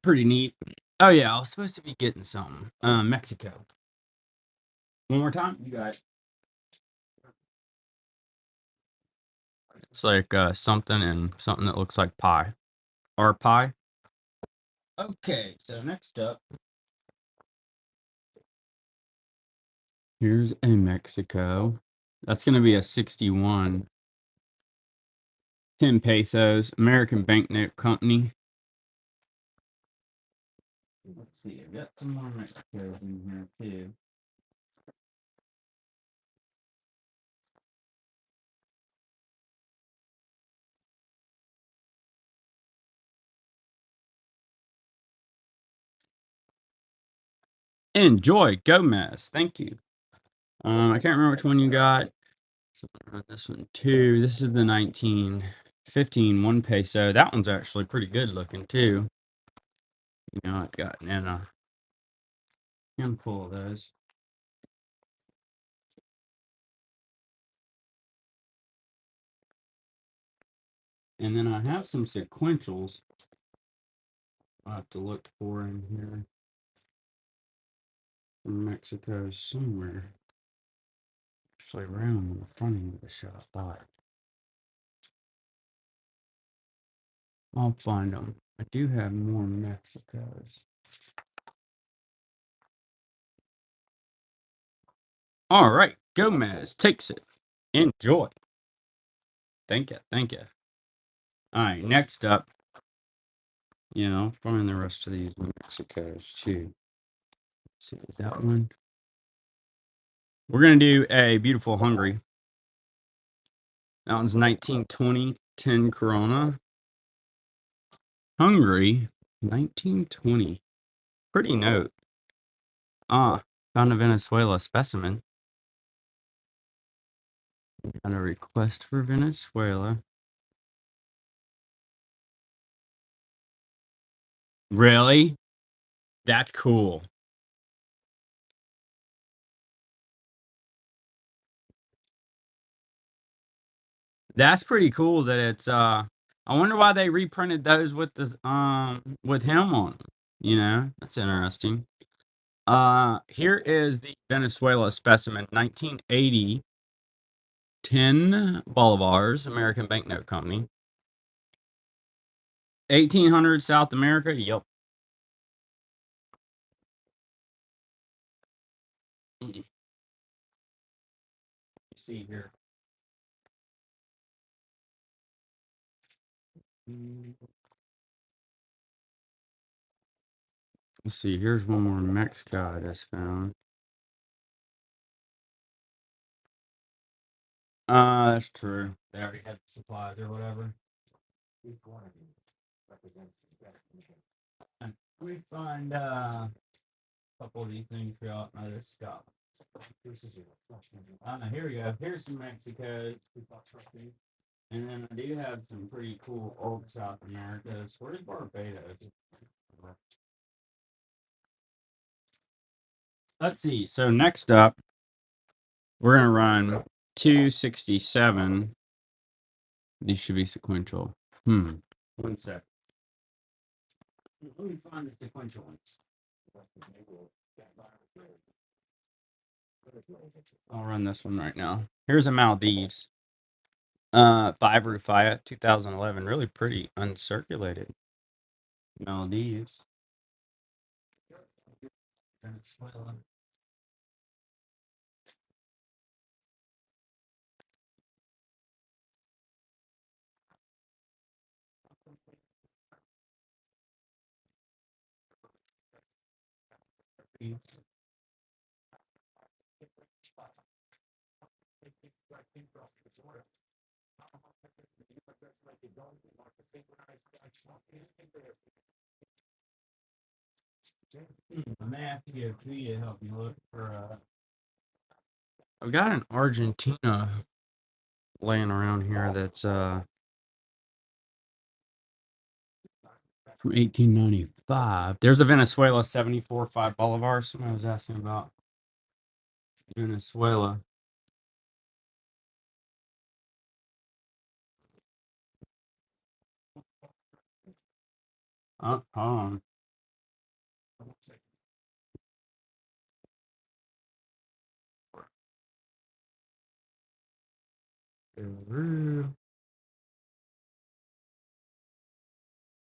Pretty neat. Oh yeah, I was supposed to be getting some. Mexico. One more time? You got it. It's like something and something that looks like pie. Or pie. Okay, so next up, here's a Mexico. That's gonna be a 61. 10 pesos. American Banknote Company. Let's see, I've got some more Mexicos in here too. Enjoy Gomez. Thank you. I can't remember which one you got. So this one too. This is the 1915 1 peso. That one's actually pretty good looking too. I've gotten in a handful of those. And then I have some sequentials I have to look for in here from Mexico somewhere. Actually, around the front end of the shop, but I'll find them. I do have more Mexicos. All right, Gomez takes it. Enjoy. Thank you. Thank you. All right, next up, find the rest of these Mexicos too. Let's see that one. We're gonna do a beautiful Hungary. That one's 1920 10 Corona. Hungary, 1920. Pretty note. Found a Venezuela specimen. Got a request for Venezuela. Really? That's cool. That's pretty cool that it's I wonder why they reprinted those with this with him on them. That's interesting. Here is the Venezuela specimen, 1980, 10 bolivars, American Banknote Company. 1800 South America. Yep. You see here. Let's see. Here's one more Mexico I just found. That's true. They already had supplies or whatever. And we find couple of these things throughout my Scott. Here we go. Here's some Mexicos. And then I do have some pretty cool old South Americas. Where's Barbados? Let's see. So next up, we're gonna run 267. These should be sequential. One sec. Let me find the sequential ones. I'll run this one right now. Here's a Maldives. 5 Rufia, 2011. Really pretty uncirculated. Maldives. Venezuela. I may have to get a key to help you look for. I've got an Argentina laying around here that's from 1895. There's a Venezuela 74 5 Bolivar. Somebody was asking about Venezuela. Oh, hold on.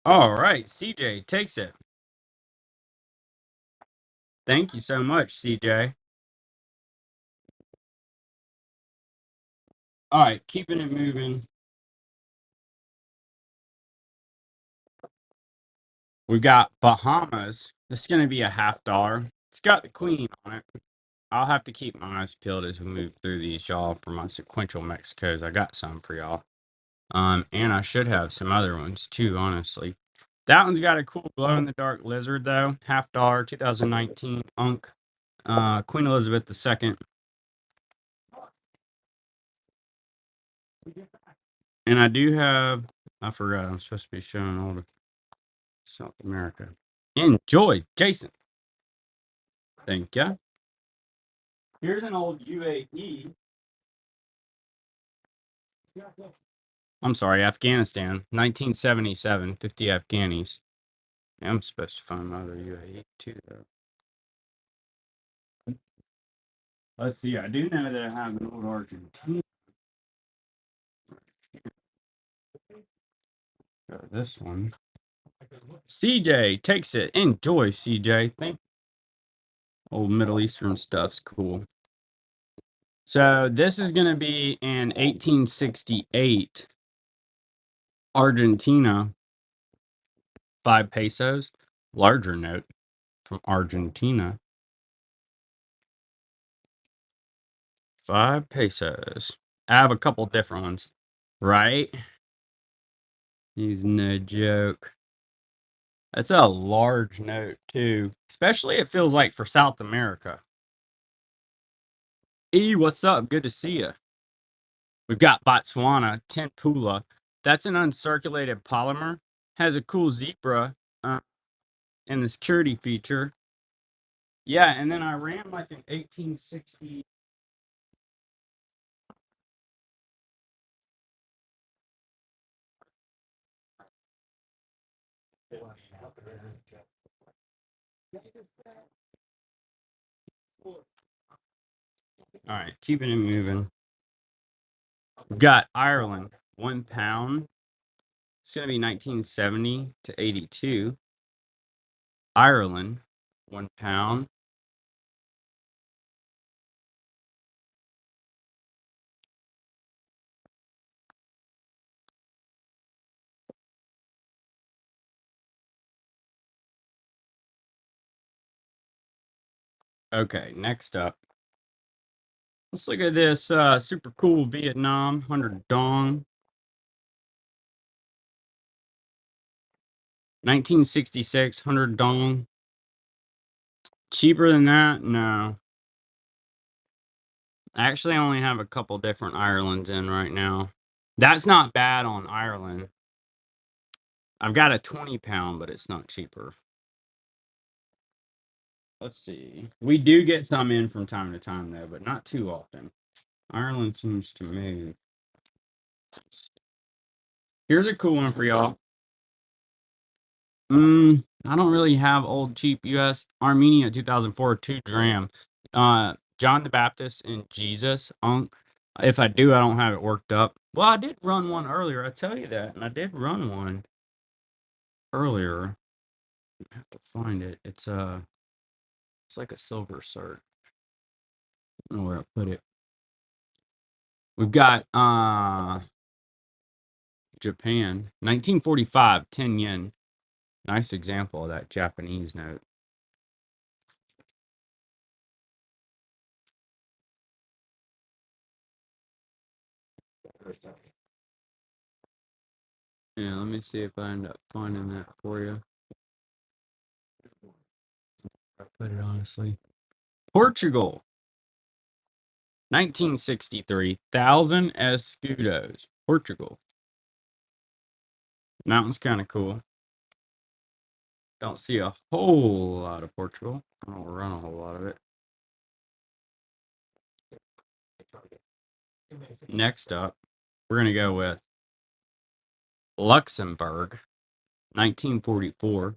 All right, CJ takes it. Thank you so much, CJ. All right, keeping it moving. We got Bahamas. This is going to be a $50. It's got the queen on it. I'll have to keep my eyes peeled as we move through these, y'all, for my sequential Mexicos. I got some for y'all. And I should have some other ones too, honestly. That one's got a cool glow in the dark lizard though. $50, 2019 Unk. Queen Elizabeth II. And I do have, I forgot, I'm supposed to be showing all the South America. Enjoy, Jason. Thank you. Here's an old UAE. I'm sorry, Afghanistan, 1977, 50 Afghanis. I'm supposed to find my other UAE too, though. Let's see. I do know that I have an old Argentina. This one. CJ takes it. Enjoy, CJ. Thank. Old Middle Eastern stuff's cool. So this is going to be an 1868 Argentina 5 pesos. Larger note from Argentina. 5 pesos. I have a couple different ones. Right? He's no joke. That's a large note, too. Especially it feels like for South America. E, what's up? Good to see you. We've got Botswana, Tentpula. That's an uncirculated polymer. Has a cool zebra in the security feature. Yeah, and then I ran like an 1860. All right, keeping it moving. We've got Ireland, £1. It's going to be 1970 to 82. Ireland, £1. Okay, next up. Let's look at this super cool Vietnam 100 Dong. 1966 100 Dong. Cheaper than that? No. I actually only have a couple different Irelands in right now. That's not bad on Ireland. I've got a 20 pound, but it's not cheaper. Let's see. We do get some in from time to time, though, but not too often. Ireland seems to move. Here's a cool one for y'all. I don't really have old cheap US Armenia 2004 2 dram. John the Baptist and Jesus. If I do, I don't have it worked up. Well, I did run one earlier. I tell you that, and I did run one earlier. I have to find it. It's like a silver cert. I don't know where I put it. We've got Japan, 1945, 10 yen. Nice example of that Japanese note. Yeah, let me see if I end up finding that for you. Put it honestly. Portugal, 1963, 1,000 escudos. Portugal. That one's kind of cool. Don't see a whole lot of Portugal. I don't run a whole lot of it. Next up, we're going to go with Luxembourg, 1944,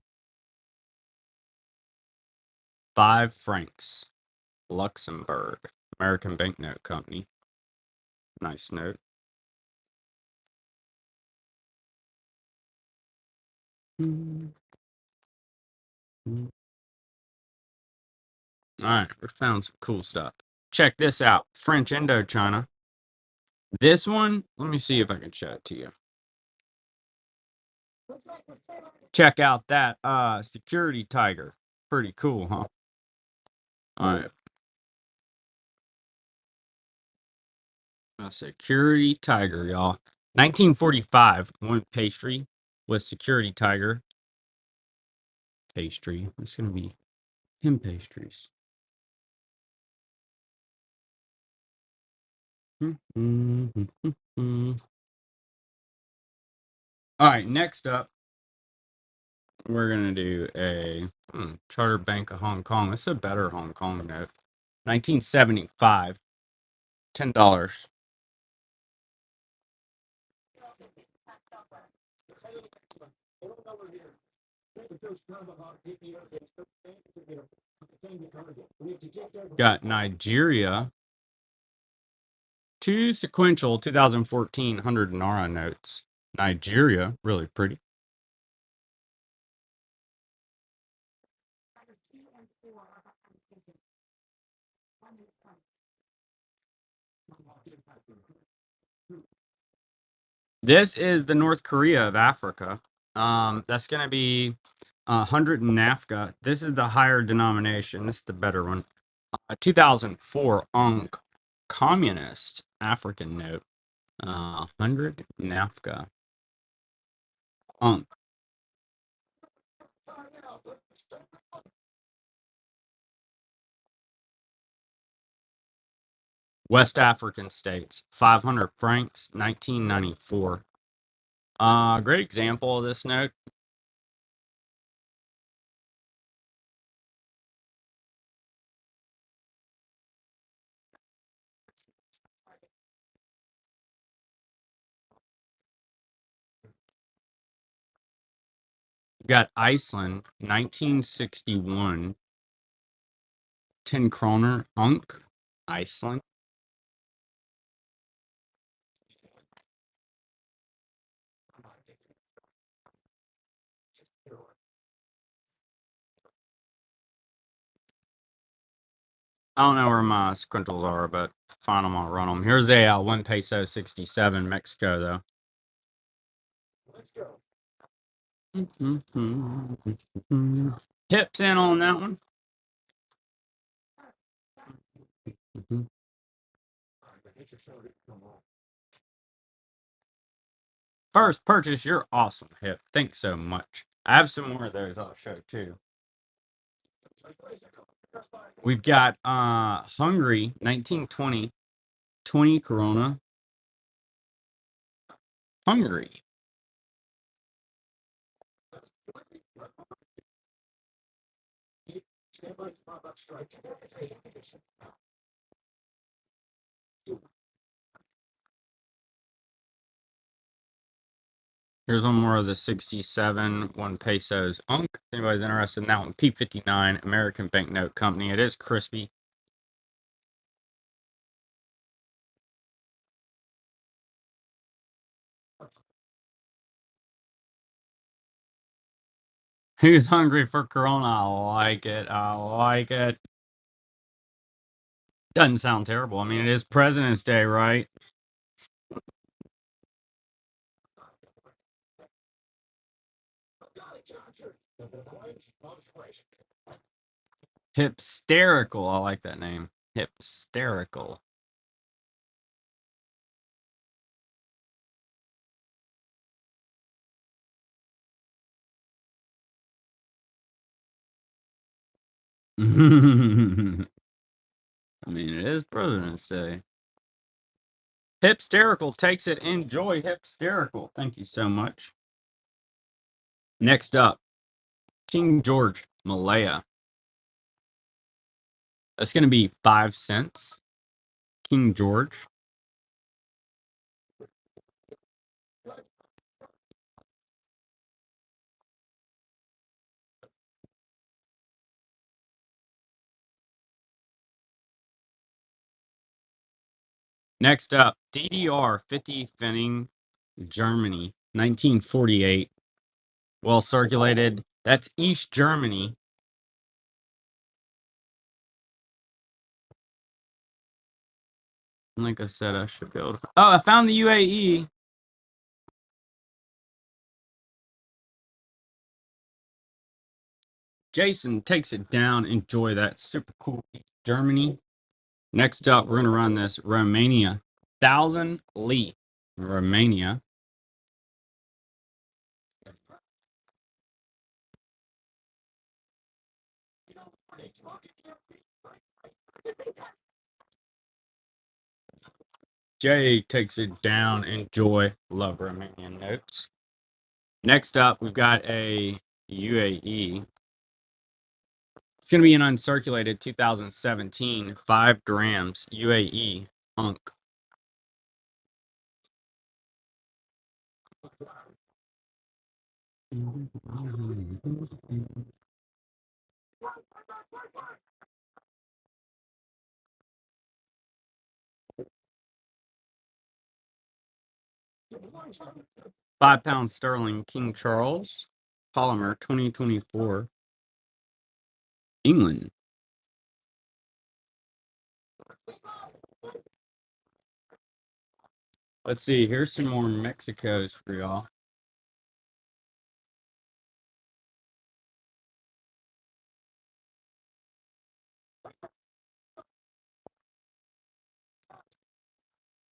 5 francs. Luxembourg, American Banknote Company. Nice note. All right, we found some cool stuff. Check this out. French Indochina. This one, let me see if I can show it to you. Check out that security tiger. Pretty cool, huh? All right. A security tiger, y'all. 1945, one pastry with security tiger pastry. It's gonna be him pastries. All right, next up, we're gonna do a Charter Bank of Hong Kong. This is a better Hong Kong note. 1975, $10. Got Nigeria. 2 sequential 2014 100 Nara notes. Nigeria, really pretty. This is the North Korea of Africa. That's going to be 100 NAFCA. This is the higher denomination. This is the better one. 2004 UNC Communist African note. 100 NAFCA. UNC. West African states. 500 francs, 1994. Great example of this note. Got Iceland, 1961. 10 kroner, UNC, Iceland. I don't know where my squintles are, but find them, I'll run them. Here's a 1 peso 67, Mexico, though. Let's go. Hips in on that one. First purchase, you're awesome, Hip. Thanks so much. I have some more of those I'll show too. We've got Hungary, 1920, 20 Corona. Hungary. Here's one more of the 67 1 pesos. Unk. If anybody's interested in that one, P59, American Banknote Company. It is crispy. Who's hungry for Corona? I like it. I like it. Doesn't sound terrible. I mean, it is President's Day, right? Hysterical. I like that name. Hysterical. I mean, it is President's Day. Hipsterical takes it. Enjoy Hipsterical. Thank you so much. Next up, King George Malaya. That's going to be 5 cents. King George. Next up, DDR 50 Pfennig, Germany, 1948. Well circulated. That's East Germany. Like I said, I should be able to. Oh, I found the UAE. Jason takes it down. Enjoy that. Super cool. Germany. Next up, we're going to run this Romania. 1,000 Li. Romania. Jay takes it down. Enjoy. Love Romanian notes. Next up, we've got a UAE. It's going to be an uncirculated 2017 5 grams UAE Unk. £5 sterling King Charles polymer 2024 England. Let's see. Here's some more Mexicos for y'all.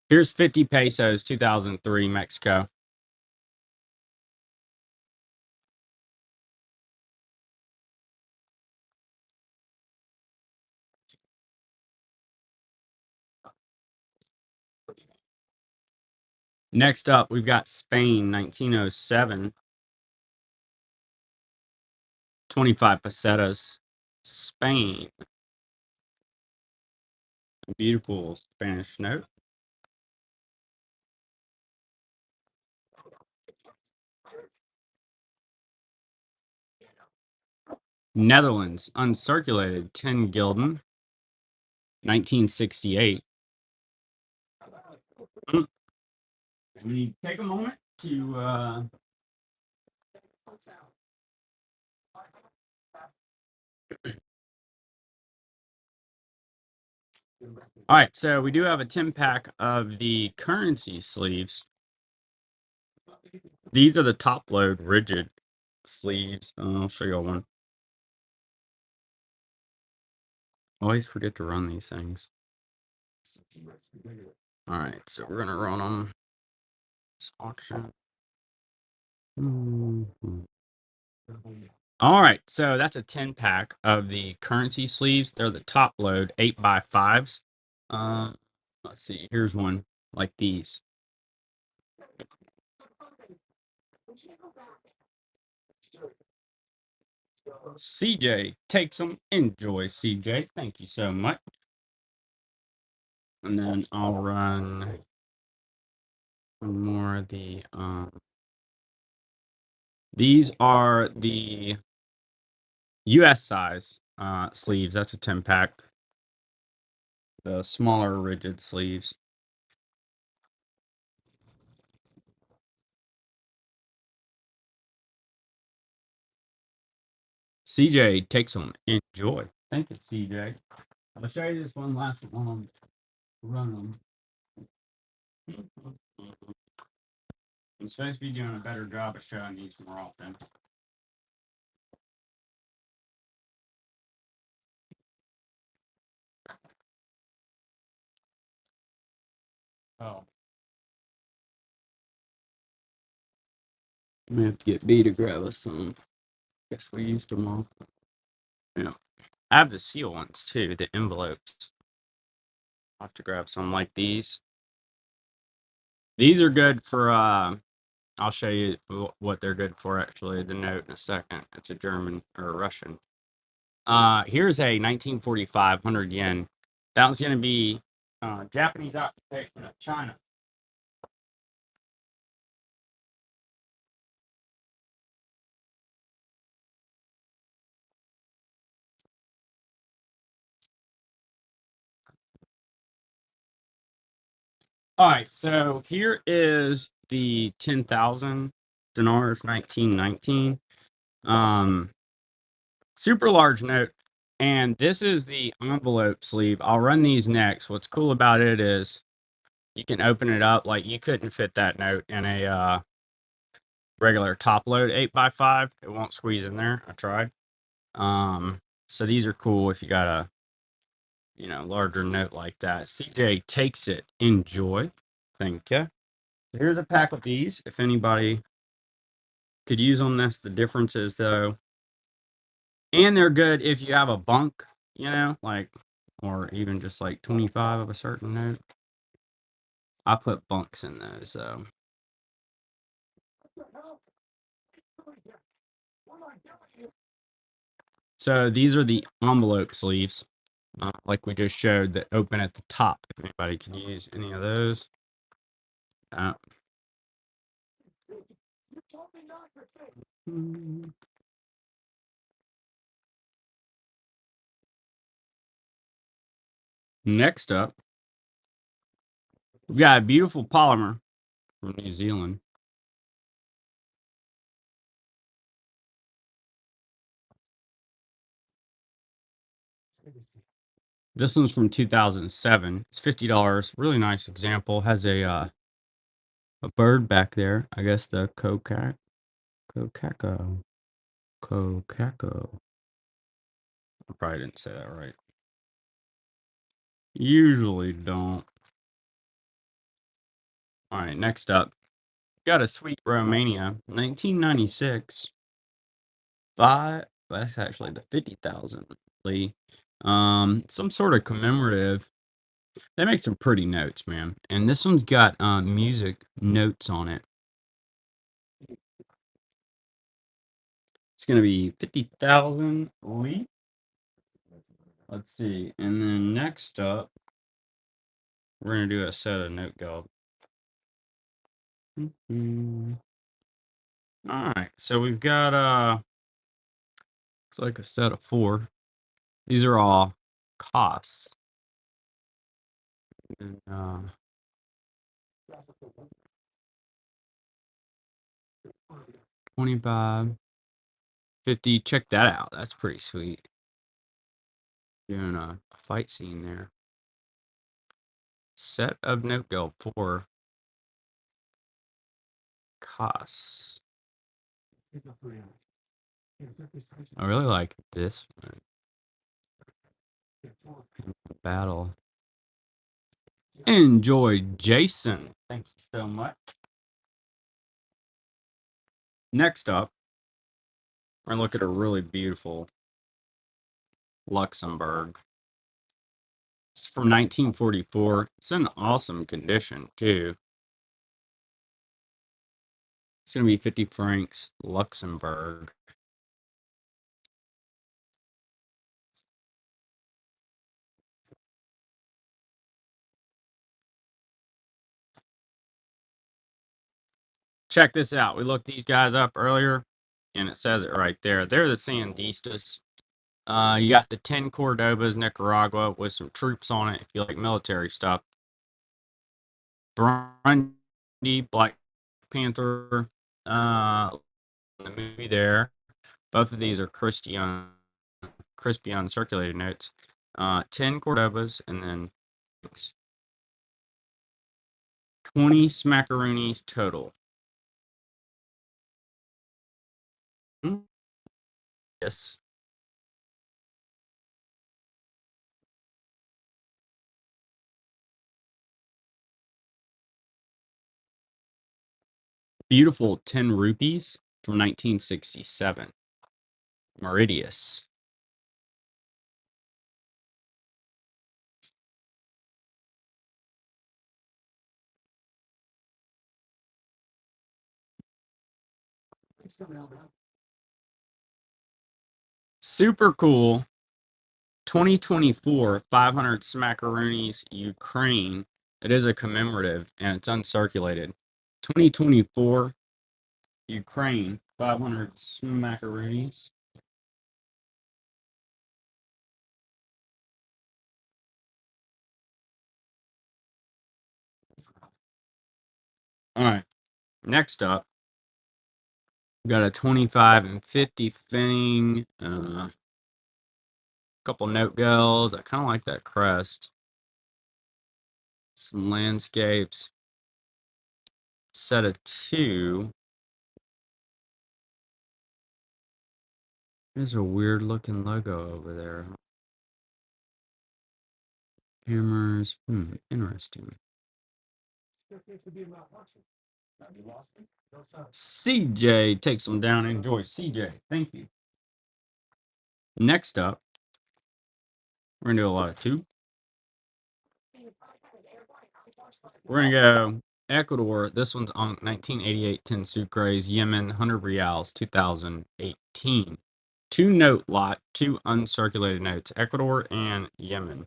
Here's 50 pesos 2003 Mexico. Next up, we've got Spain 1907 25 pesetas. Spain. Beautiful Spanish note. Netherlands, uncirculated, 10 gulden, 1968. We take a moment to all right, so we do have a 10 pack of the currency sleeves. These are the top load rigid sleeves. I'll show you one. Always forget to run these things. All right, so we're gonna run them. This auction. All right, so that's a 10 pack of the currency sleeves. They're the top load 8x5s. Let's see. Here's one like these. CJ takes them. Enjoy, CJ. Thank you so much. And then I'll run one more of the these are the US size sleeves. That's a 10 pack. The smaller rigid sleeves. CJ takes them. Enjoy. Thank you, CJ. I'll show you this one last one. Run them. I'm supposed to be doing a better job of showing these more often. Oh. I'm gonna have to get B to grab us some. Guess we used them all. Yeah. I have the seal ones too, the envelopes. I'll have to grab some like these. These are good for, I'll show you what they're good for actually, the note in a second. It's a German or a Russian. Here's a 1945 100 yen. That was going to be Japanese occupation of China. All right, so here is the 10,000 dinars, 1919. Um, Super large note. And this is the envelope sleeve. I'll run these next. What's cool about it is you can open it up. Like you couldn't fit that note in a regular top load 8x5. It won't squeeze in there. I tried. So these are cool if you got a larger note like that. CJ takes it. Enjoy. Thank you. Here's a pack of these. If anybody could use on this, the difference is though, and they're good if you have a bunk, like, or even just like 25 of a certain note. I put bunks in those, so. So these are the envelope sleeves, like we just showed, that open at the top. If anybody could use any of those. Uh, Next up, we've got a beautiful polymer from New Zealand. This one's from 2007. It's $50. Really nice example. Has a bird back there. I guess the Kokako. I probably didn't say that right. Usually don't. All right, next up, got a Sweet Romania, 1996. That's actually the 50,000. Some sort of commemorative. They make some pretty notes, man. And this one's got music notes on it. It's gonna be 50,000 Lee. Let's see. And then next up, we're gonna do a set of note gold. All right, so we've got it's like a set of 4. These are all costs. And 25, 50. Check that out. That's pretty sweet. Doing a fight scene there. Set of note gold 4 costs. I really like this one. Battle. Enjoy, Jason. Thank you so much. Next up, we're gonna look at a really beautiful Luxembourg. It's from 1944. It's in awesome condition too. It's gonna be 50 francs Luxembourg. Check this out. We looked these guys up earlier, and it says it right there. They're the Sandistas. You got the 10 Cordobas, Nicaragua, with some troops on it if you like military stuff. Burundi, Black Panther, the movie there. Both of these are crispy uncirculated notes. 10 Cordobas, and then 20 smackaroonies total. Yes. Beautiful 10 rupees from 1967. Meridius. Super cool. 2024 500 Smackaroonies Ukraine. It is a commemorative and it's uncirculated. 2024 Ukraine 500 Smackaroonies. All right. Next up, we got a 25 and 50 finning. Couple note gels. I kind of like that crest. Some landscapes. Set of two. There's a weird looking logo over there. Hammers. Interesting. CJ takes them down. Enjoy. CJ. Thank you. Next up, we're going to do a lot of two. We're going to go Ecuador. This one's on 1988 10 Sucres. Yemen, 100 Reals, 2018. Two note lot, two uncirculated notes. Ecuador and Yemen.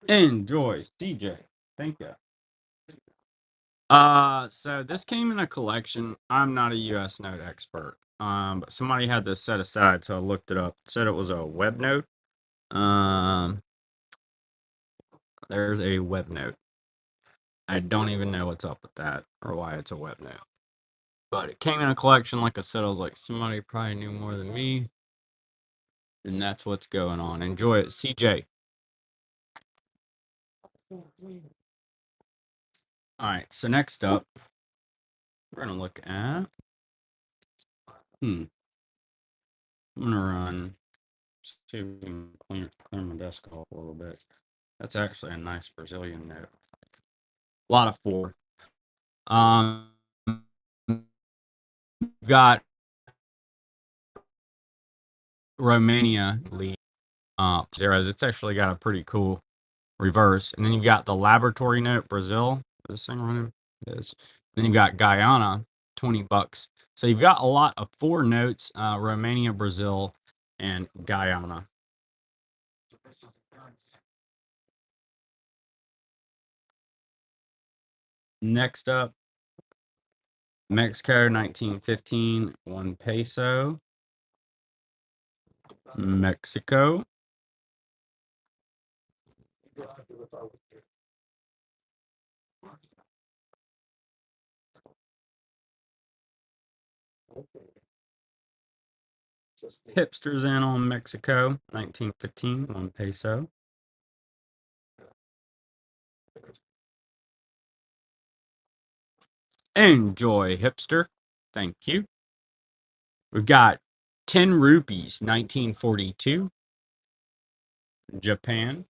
Enjoy, CJ. Thank you. So this came in a collection. I'm not a US note expert. But somebody had this set aside, so I looked it up. It said it was a web note. There's a web note. I don't even know what's up with that or why it's a web note. But it came in a collection. Like I said, I was like, somebody probably knew more than me. And that's what's going on. Enjoy it, CJ. All right, so next up, we're going to look at. I'm going to run. See if we can clear my desk off a little bit. That's actually a nice Brazilian note. A lot of four. Got Romania lead zeros. It's actually got a pretty cool reverse. And then you've got the laboratory note, Brazil. Is this thing running? It is. Then you've got Guyana, $20. So you've got a lot of four notes, Romania, Brazil, and Guyana. Next up, Mexico, 1915, 1 peso. Mexico. Hipsters in on Mexico, 1915, 1 peso. Enjoy, hipster. Thank you. We've got 10 rupees, 1942. Japan.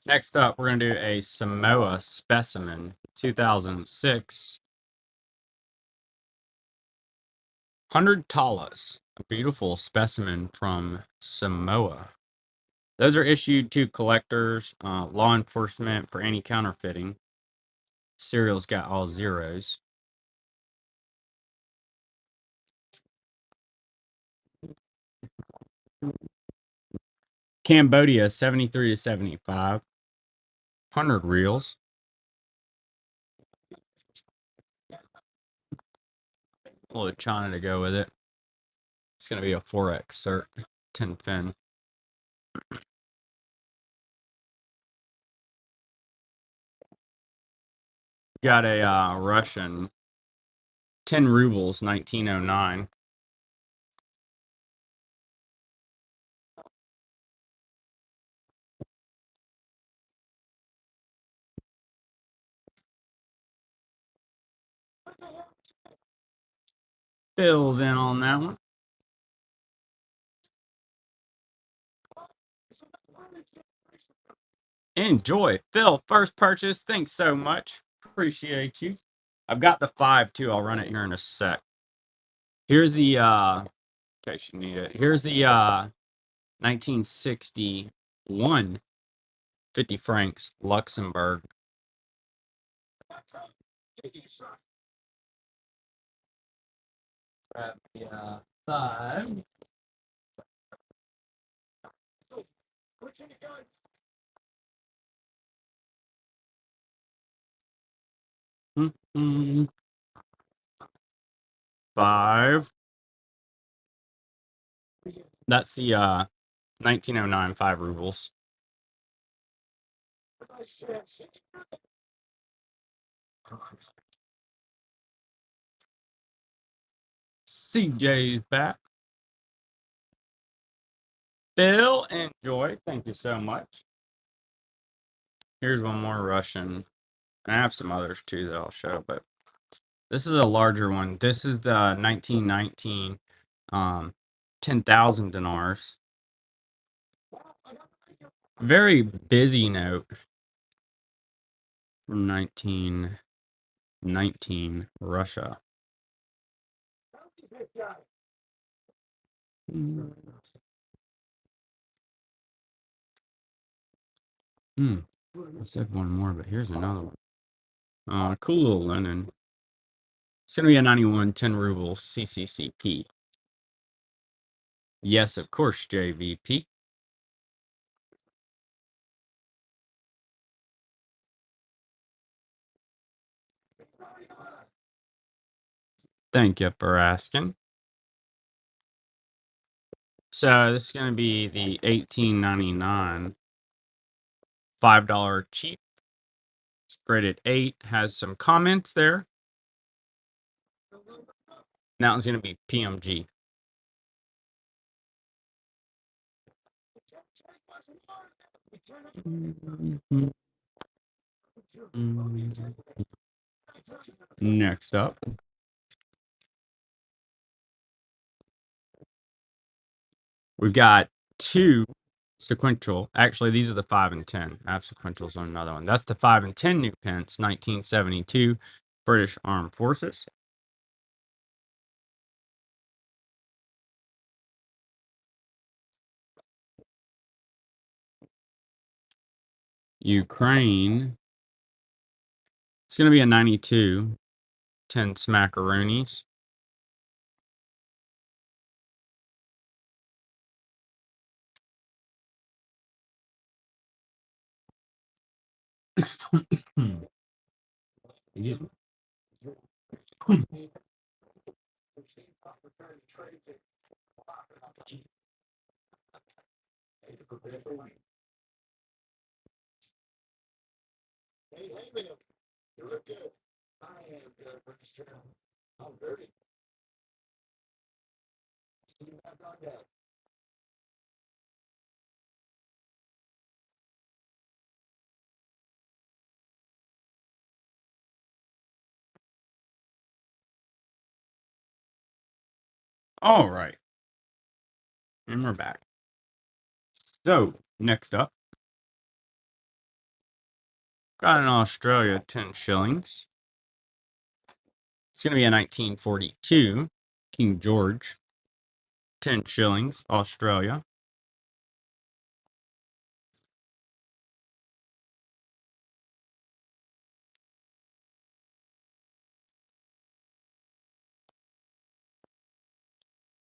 Next up, we're going to do a Samoa specimen, 2006. 100 talas, a beautiful specimen from Samoa. Those are issued to collectors, law enforcement for any counterfeiting. Serial's got all zeros. Cambodia, 73 to 75. 100 reals. A little China to go with it. It's going to be a 4X cert, 10 fin. Got a Russian 10 rubles, 1909. Phil's in on that one. Enjoy. Phil, first purchase. Thanks so much. Appreciate you. I've got the 5 too. I'll run it here in a sec. Here's the in case you need it. Here's the 1961 50 francs Luxembourg. Grab the 5. Mm-hmm. 5. That's the 1909 5 rubles. CJ's back. Phil, enjoy. Thank you so much. Here's one more Russian. I have some others too that I'll show, but this is a larger one. This is the 1919 10,000 dinars. Very busy note from 1919 Russia. I said one more, but here's another one. Cool little linen. It's going to be a 91 10 rubles CCCP. Yes, of course, JVP. Thank you for asking. So this is going to be the 1899 $5 cheap. It's graded 8. Has some comments there. That one's going to be PMG. Next up, we've got 2 sequential. Actually, these are the 5 and 10. I have sequentials on another one. That's the 5 and 10 new pence, 1972 British Armed Forces. Ukraine. It's going to be a 92 10 smackaroonies. All right. And we're back. So, next up, got an Australia 10 shillings. It's going to be a 1942 King George 10 shillings, Australia.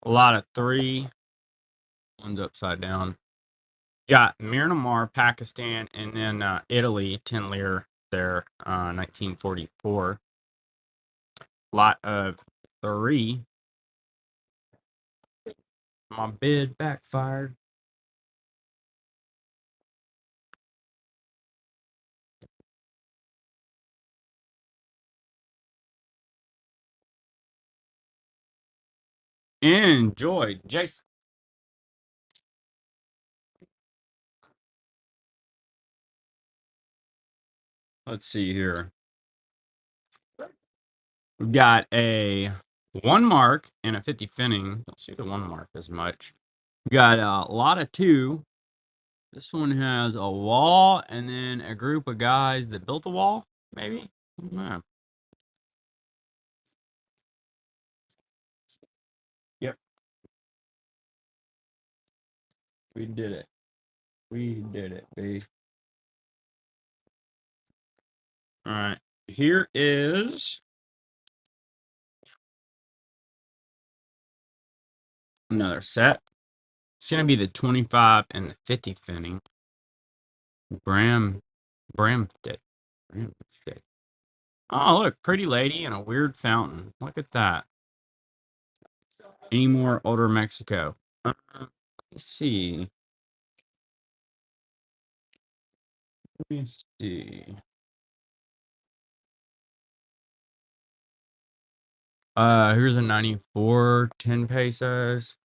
A lot of 3. One's upside down. Got Myanmar, Pakistan, and then Italy, 10 lire there, 1944. Lot of 3. My bid backfired. Enjoy, Jason. Let's see here. We've got a 1 mark and a 50 finning. Don't see the 1 mark as much. We got a lot of 2. This one has a wall and then a group of guys that built the wall, maybe? I don't know. Yep, we did it. We did it, baby. All right, here is another set. It's gonna be the 25 and the 50 finning. Bramford. Bramford. Oh, look, pretty lady and a weird fountain. Look at that. Any more older Mexico? Let's see. Let me see. Here's a 94, 10 pesos.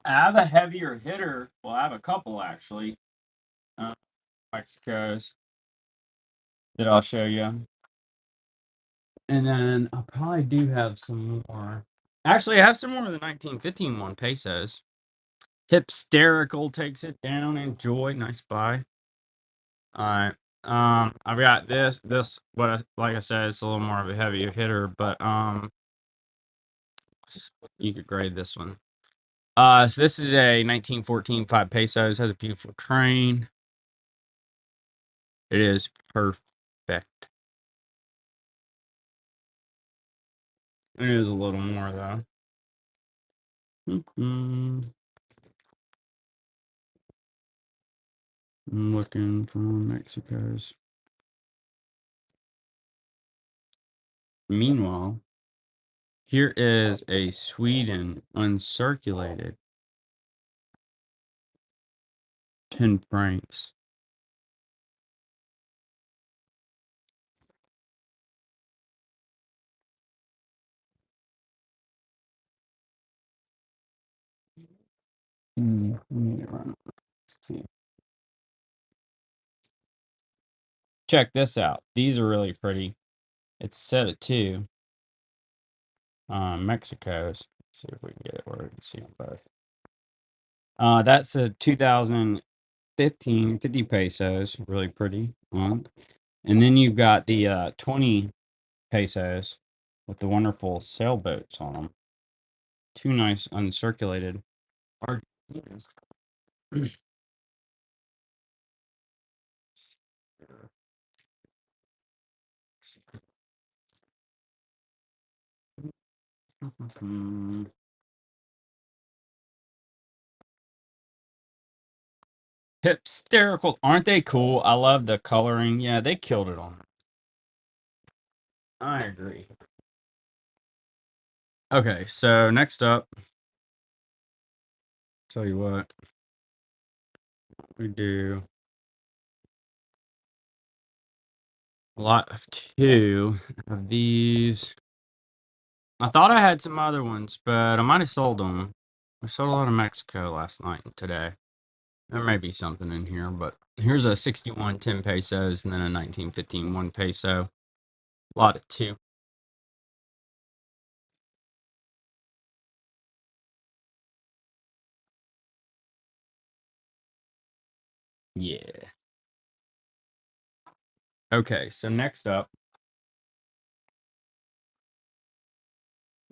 I have a heavier hitter. Well, I have a couple actually. Uh, Mexico's that I'll show you. And then I probably do have some more. Actually, I have some more of the 1915 1 pesos. Hysterical takes it down. Enjoy. Nice buy. All right. I've got this like I said, it's a little more of a heavier hitter, but you could grade this one. So this is a 1914 5 pesos, has a beautiful train. It is perfect. It is a little more though. I'm looking for Mexico's. Meanwhile, here is a Sweden uncirculated 10 francs. Check this out. These are really pretty. It's set at 2. Mexico's. See if we can get it where we can see them both. That's the 2015 50 pesos. Really pretty. And then you've got the 20 pesos with the wonderful sailboats on them. 2 nice uncirculated Argentinas. Hysterical. Aren't they cool? I love the coloring. Yeah, they killed it on it. I agree. Okay, so next up, tell you what, we do a lot of 2 of these. I thought I had some other ones, but I might have sold them. I sold a lot of Mexico last night and today. There may be something in here, but here's a 61 10 pesos and then a 1915 1 peso. A lot of 2. Yeah. Okay, so next up,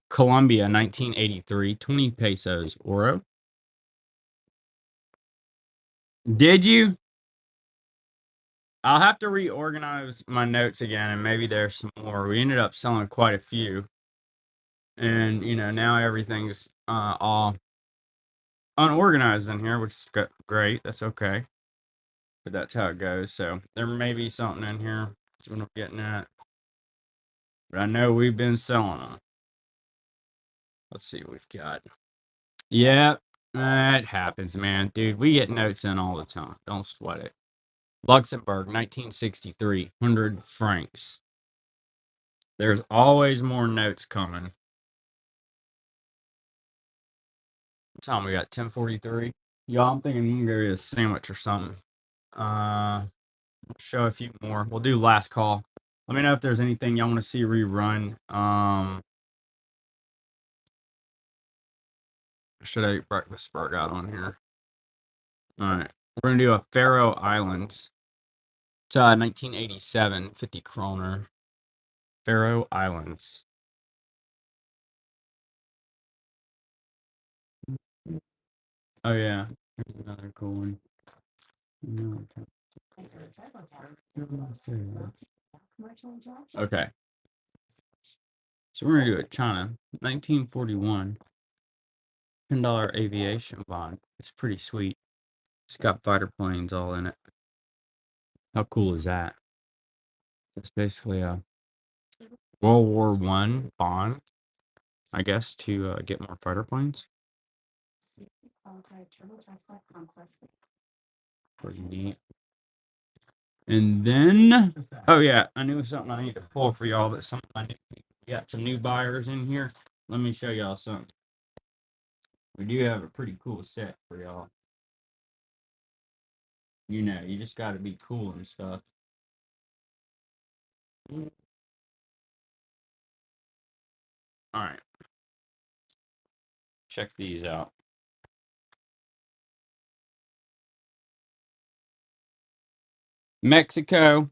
Colombia 1983 20 pesos. Oro. Did you? I'll have to reorganize my notes again, and maybe there's some more. We ended up selling quite a few, and now everything's all unorganized in here, which is great. That's okay, but that's how it goes. So there may be something in here. That's what I'm getting at, but I know we've been selling them. Let's see what we've got. Yeah, that happens, man, dude. We get notes in all the time. Don't sweat it. Luxembourg, 1963, 100 francs. There's always more notes coming. What time we got? 10:43. Y'all, I'm thinking you can go get a sandwich or something. Show a few more. We'll do last call. Let me know if there's anything y'all want to see rerun. Should I ate breakfast before I got on here? All right. We're going to do a Faroe Islands. It's 1987, 50 kroner. Faroe Islands. Oh, yeah. Here's another cool one. Okay. So we're going to do it China. 1941. $10 aviation bond. It's pretty sweet. It's got fighter planes all in it. How cool is that? It's basically a World War One bond, I guess, to get more fighter planes. Pretty neat. And then, oh yeah, I knew something I need to pull for y'all. That's something I need. We got some new buyers in here. Let me show y'all something. We do have a pretty cool set for y'all. You know, you just got to be cool and stuff. All right. Check these out. Mexico,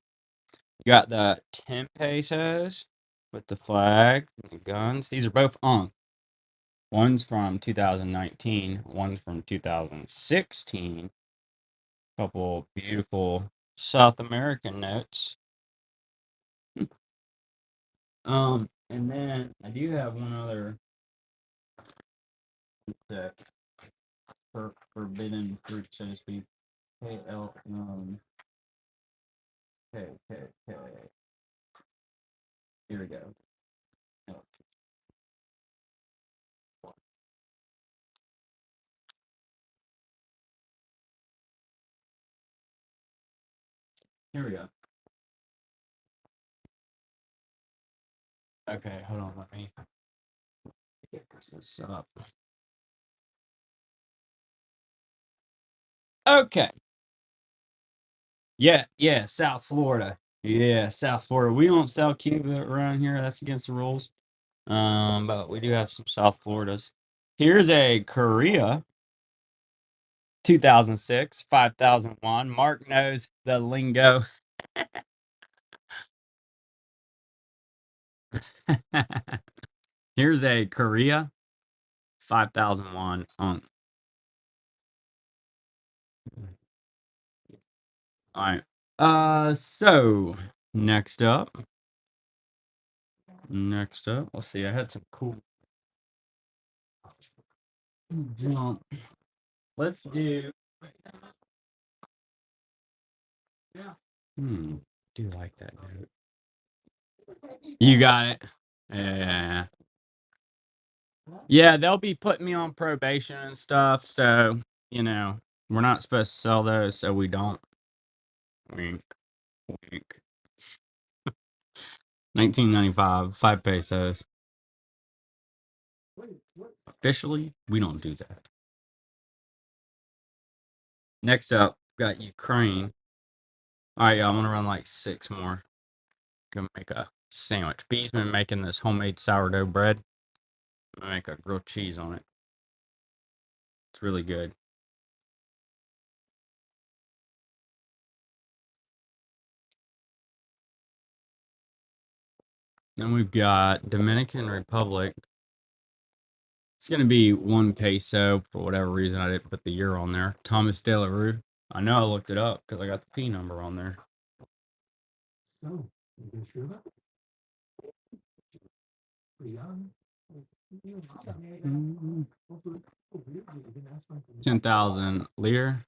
you got the 10 pesos with the flag and the guns. These are both on. One's from 2019, one's from 2016. Couple beautiful South American notes. And then I do have one other forbidden fruit, so to speak. KL, K, K, K. Here we go. Oh, here we go. Okay, hold on, let me get this up. Okay. Yeah, South Florida. Yeah, South Florida. We don't sell Cuba around here. That's against the rules. But we do have some South Floridas. Here's a Korea, 2006, 5,001. Mark knows the lingo. Here's a Korea, 5,001 on. All right. So next up, let's see. I had some cool jump. Let's do. Do like that note. You got it. Yeah. Yeah, they'll be putting me on probation and stuff, so we're not supposed to sell those, so we don't. Wink, wink. 1995, 5 pesos. Officially, we don't do that. Next up, got Ukraine. All right, y'all, I'm gonna run like 6 more. Gonna make a sandwich. B's been making this homemade sourdough bread. I'm gonna make a grilled cheese on it. It's really good. Then we've got Dominican Republic. It's gonna be 1 peso for whatever reason. I didn't put the euro on there. Thomas De La Rue. I know I looked it up because I got the P number on there. So, you sure about it? 10,000 lire.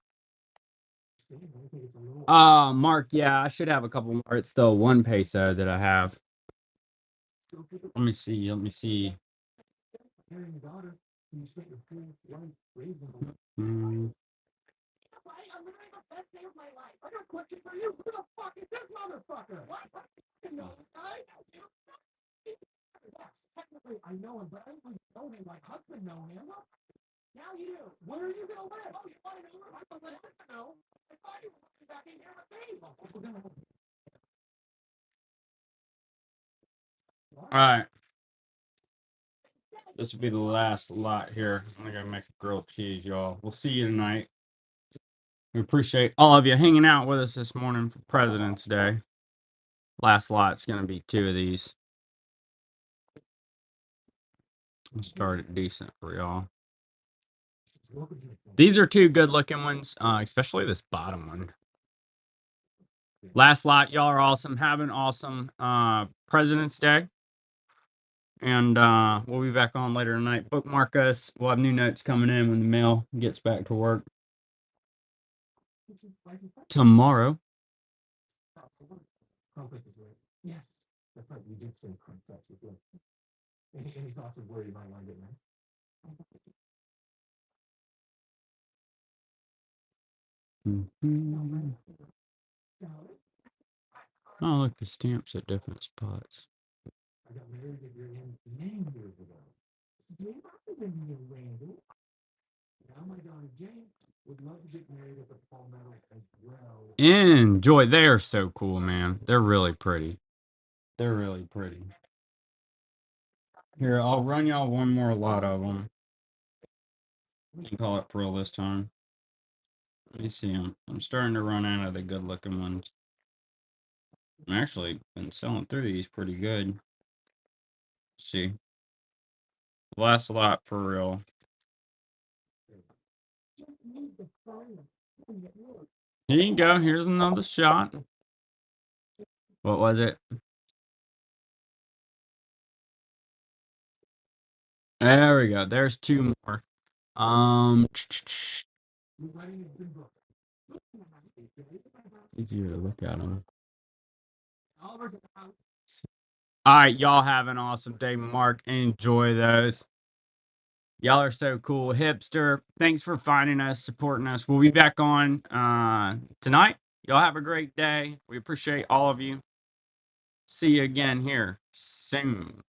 Mark, yeah, I should have a couple more. It's still 1 peso that I have. Let me see. Mm, all right. This will be the last lot here. I'm gonna make a grilled cheese, y'all. We'll see you tonight. We appreciate all of you hanging out with us this morning for President's Day. Last lot's gonna be 2 of these. I'll start it decent for y'all. These are 2 good looking ones, especially this bottom one. Last lot, y'all are awesome. Have an awesome President's Day. And we'll be back on later tonight. Bookmark us. We'll have new notes coming in when the mail gets back to work tomorrow. Yes, that's right. You did say that's before. Any thoughts of where you might want to get married? Oh, look, the stamps at different spots. I got married at your end many years ago. Jane, I have been your Randy. Now my daughter Jane would love to get married at the Palmetto as well. Enjoy. They are so cool, man. They're really pretty. They're really pretty. Here, I'll run y'all one more lot of them. We can call it for real this time. Let me see them. I'm starting to run out of the good looking ones. I'm actually been selling through these pretty good. Let's see. Last lot for real. Here you go. Here's another shot. What was it? There we go. There's 2 more. Easier to look at them. All right, y'all have an awesome day, Mark. Enjoy those. Y'all are so cool. Hipster, thanks for finding us, supporting us. We'll be back on tonight. Y'all have a great day. We appreciate all of you. See you again here soon.